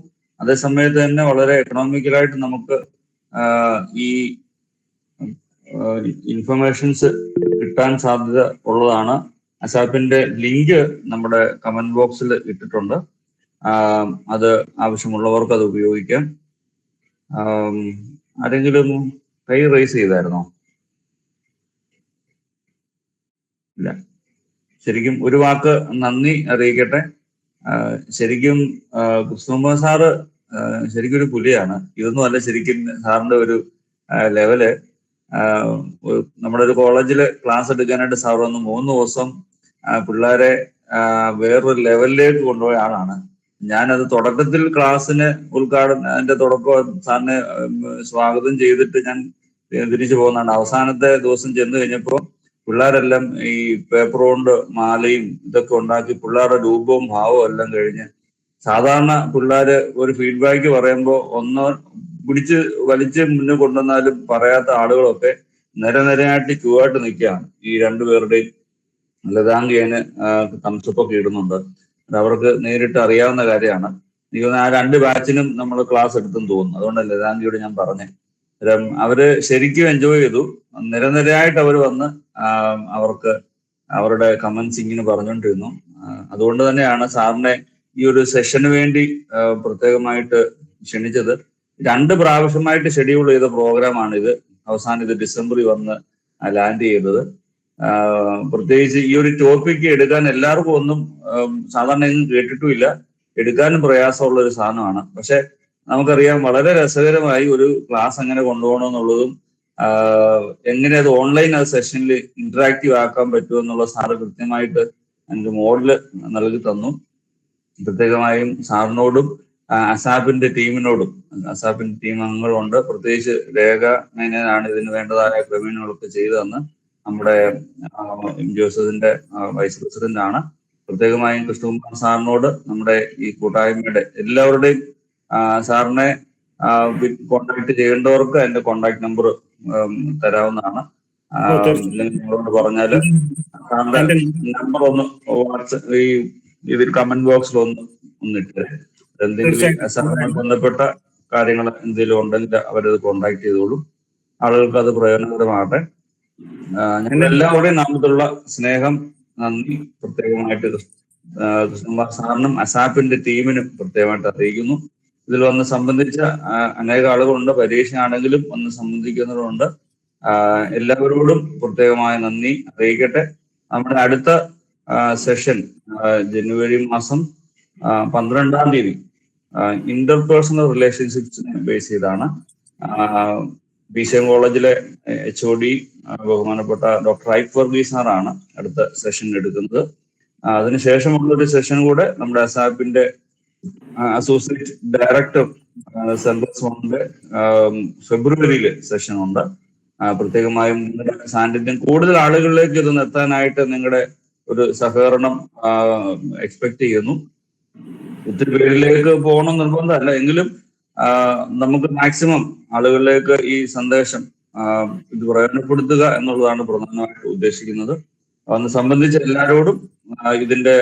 അതേസമയത്ത് തന്നെ വളരെ എക്കണോമിക്കലായിട്ട് നമുക്ക് ഈ ഇൻഫർമേഷൻസ് കിട്ടാൻ സാധ്യത ഉള്ളതാണ്. അസാപ്പിന്റെ ലിങ്ക് നമ്മുടെ കമന്റ് ബോക്സിൽ ഇട്ടിട്ടുണ്ട്. അത് ആവശ്യമുള്ളവർക്ക് അത് ഉപയോഗിക്കാം. ആരെങ്കിലും കൈ റേസ് ചെയ്തായിരുന്നോ? ഇല്ല. ശരിക്കും ഒരു വാക്ക് നന്ദി അറിയിക്കട്ടെ. ശരിക്കും കൃഷ്ണകുമാർ സാറ് ശരിക്കും ഒരു പുലിയാണ്. ഇതൊന്നും അല്ല ശരിക്കും സാറിന്റെ ഒരു ലെവല്. നമ്മുടെ ഒരു കോളേജിൽ ക്ലാസ് എടുക്കാനായിട്ട് സാർ വന്ന് 3 ദിവസം പിള്ളേരെ വേറൊരു ലെവലിലേക്ക് കൊണ്ടുപോയ ആളാണ്. ഞാനത് തുടക്കത്തിൽ ക്ലാസ്സിന് അതിന്റെ തുടക്കം സാറിനെ സ്വാഗതം ചെയ്തിട്ട് ഞാൻ തിരിച്ചു പോകുന്നതാണ്. അവസാനത്തെ ദിവസം ചെന്ന് കഴിഞ്ഞപ്പോൾ പിള്ളേരെല്ലാം ഈ പേപ്പർ കൊണ്ട് മാലയും ഇതൊക്കെ ഉണ്ടാക്കി പിള്ളേരുടെ രൂപവും ഭാവവും എല്ലാം കഴിഞ്ഞ്, സാധാരണ പിള്ളേര് ഒരു ഫീഡ്ബാക്ക് പറയുമ്പോൾ ഒന്ന് പിടിച്ച് വലിച്ച് മുന്നിൽ കൊണ്ടുവന്നാലും പറയാത്ത ആളുകളൊക്കെ നിരനിരയായിട്ട് ക്യൂ ആയിട്ട് നിൽക്കുകയാണ്. ഈ 2 പേരുടെയും ലതാംഗിയന് തംസപ്പൊക്കെ ഇടുന്നുണ്ട്. അത് അവർക്ക് നേരിട്ട് അറിയാവുന്ന കാര്യമാണ്. എനിക്ക് തോന്നുന്നു ആ 2 ബാച്ചിനും നമ്മൾ ക്ലാസ് എടുത്തെന്ന് തോന്നുന്നു. അതുകൊണ്ട് ലതാംഗിയോട് ഞാൻ പറഞ്ഞേ. അവര് ശരിക്കും എൻജോയ് ചെയ്തു. നിരനിരയായിട്ട് അവർ വന്ന് അവർക്ക് അവരുടെ കമന്റ്സ് ഇങ്ങനെ പറഞ്ഞുകൊണ്ടിരുന്നു. അതുകൊണ്ട് തന്നെയാണ് സാറിനെ ഈ ഒരു സെഷന് വേണ്ടി പ്രത്യേകമായിട്ട് ക്ഷണിച്ചത്. 2 പ്രാവശ്യമായിട്ട് ഷെഡ്യൂൾ ചെയ്ത പ്രോഗ്രാമാണ് ഇത്. അവസാനം ഇത് ഡിസംബറിൽ വന്ന് ലാൻഡ് ചെയ്തത്. പ്രത്യേകിച്ച് ഈ ഒരു ടോപ്പിക്ക് എടുക്കാൻ എല്ലാവർക്കും ഒന്നും സാധാരണ ഒന്നും കേട്ടിട്ടുമില്ല, എടുക്കാനും പ്രയാസമുള്ള ഒരു സാധനമാണ്. പക്ഷെ നമുക്കറിയാം വളരെ രസകരമായി ഒരു ക്ലാസ് എങ്ങനെ കൊണ്ടുപോകണം എന്നുള്ളതും എങ്ങനെ അത് ഓൺലൈൻ സെഷനിൽ ഇന്ററാക്റ്റീവ് ആക്കാൻ പറ്റുമെന്നുള്ള സാറ് കൃത്യമായിട്ട് അതിന്റെ മോഡല് നൽകി തന്നു. പ്രത്യേകമായും സാറിനോടും അസാപ്പിന്റെ ടീമിനോടും, അസാപ്പിന്റെ ടീം അംഗങ്ങളുണ്ട്, പ്രത്യേകിച്ച് രേഖ മേനോനാണ് ഇതിന് വേണ്ടതായ ക്രമീണങ്ങളൊക്കെ ചെയ്തു തന്ന്. നമ്മുടെ ജോസഫിന്റെ വൈസ് പ്രസിഡന്റ് ആണ്. പ്രത്യേകമായും കൃഷ്ണകുമാർ സാറിനോട്, നമ്മുടെ ഈ കൂട്ടായ്മയുടെ എല്ലാവരുടെയും സാറിനെ കോണ്ടാക്ട് ചെയ്യേണ്ടവർക്ക് എന്റെ കോണ്ടാക്ട് നമ്പർ തരാവുന്നതാണ്. നിങ്ങളോട് പറഞ്ഞാല് സാറിന്റെ നമ്പർ ഒന്ന് വാട്സ്ആപ്പ് ഇതിൽ കമന്റ് ബോക്സിൽ ഒന്ന് ഇട്ട് എന്തെങ്കിലും സാറിനെ ബന്ധപ്പെട്ട കാര്യങ്ങൾ എന്തെങ്കിലും ഉണ്ടെങ്കിൽ അവരത് കോണ്ടാക്ട് ചെയ്തോളും. ആളുകൾക്ക് അത് പ്രയോജനകരമാകട്ടെ. ഞങ്ങൾ എല്ലാവരുടെയും നാമത്തിലുള്ള സ്നേഹം, നന്ദി പ്രത്യേകമായിട്ട് കൃഷ്ണകുമാർ സാറിനും അസാപ്പിന്റെ ടീമിനും പ്രത്യേകമായിട്ട് അറിയിക്കുന്നു. ഇതിൽ വന്ന് സംബന്ധിച്ച അനേക ആളുകളുണ്ട്, പരീക്ഷയാണെങ്കിലും വന്ന് സംബന്ധിക്കുന്നവരുണ്ട്. എല്ലാവരോടും പ്രത്യേകമായ നന്ദി അറിയിക്കട്ടെ. നമ്മുടെ അടുത്ത സെഷൻ ജനുവരി മാസം 12-ാം തീയതി ഇന്റർപേഴ്സണൽ റിലേഷൻഷിപ്സിനെ ബേസ് ചെയ്താണ്. BCM കോളേജിലെ HOD ബഹുമാനപ്പെട്ട ഡോക്ടർ ഐഫ് വർഗീസ് സാറാണ് അടുത്ത സെഷൻ എടുക്കുന്നത്. അതിനുശേഷമുള്ളൊരു സെഷൻ കൂടെ നമ്മുടെ അസാപ്പിന്റെ അസോസിയേറ്റ് ഡയറക്ടർ സെൻട്രൽ സോണിന്റെ ഫെബ്രുവരിയില് സെഷൻ ഉണ്ട്. പ്രത്യേകമായും നിങ്ങളുടെ സാന്നിധ്യം കൂടുതൽ ആളുകളിലേക്ക് ഇത് എത്താനായിട്ട് നിങ്ങളുടെ ഒരു സഹകരണം എക്സ്പെക്ട് ചെയ്യുന്നു. ഒത്തിരി പേരിലേക്ക് പോകണം നിർബന്ധമല്ല, എങ്കിലും നമുക്ക് മാക്സിമം ആളുകളിലേക്ക് ഈ സന്ദേശം ഇത് പ്രയോജനപ്പെടുത്തുക എന്നുള്ളതാണ് പ്രധാനമായിട്ട് ഉദ്ദേശിക്കുന്നത്. അന്ന് സംബന്ധിച്ച് എല്ലാവരോടും ഇതിന്റെ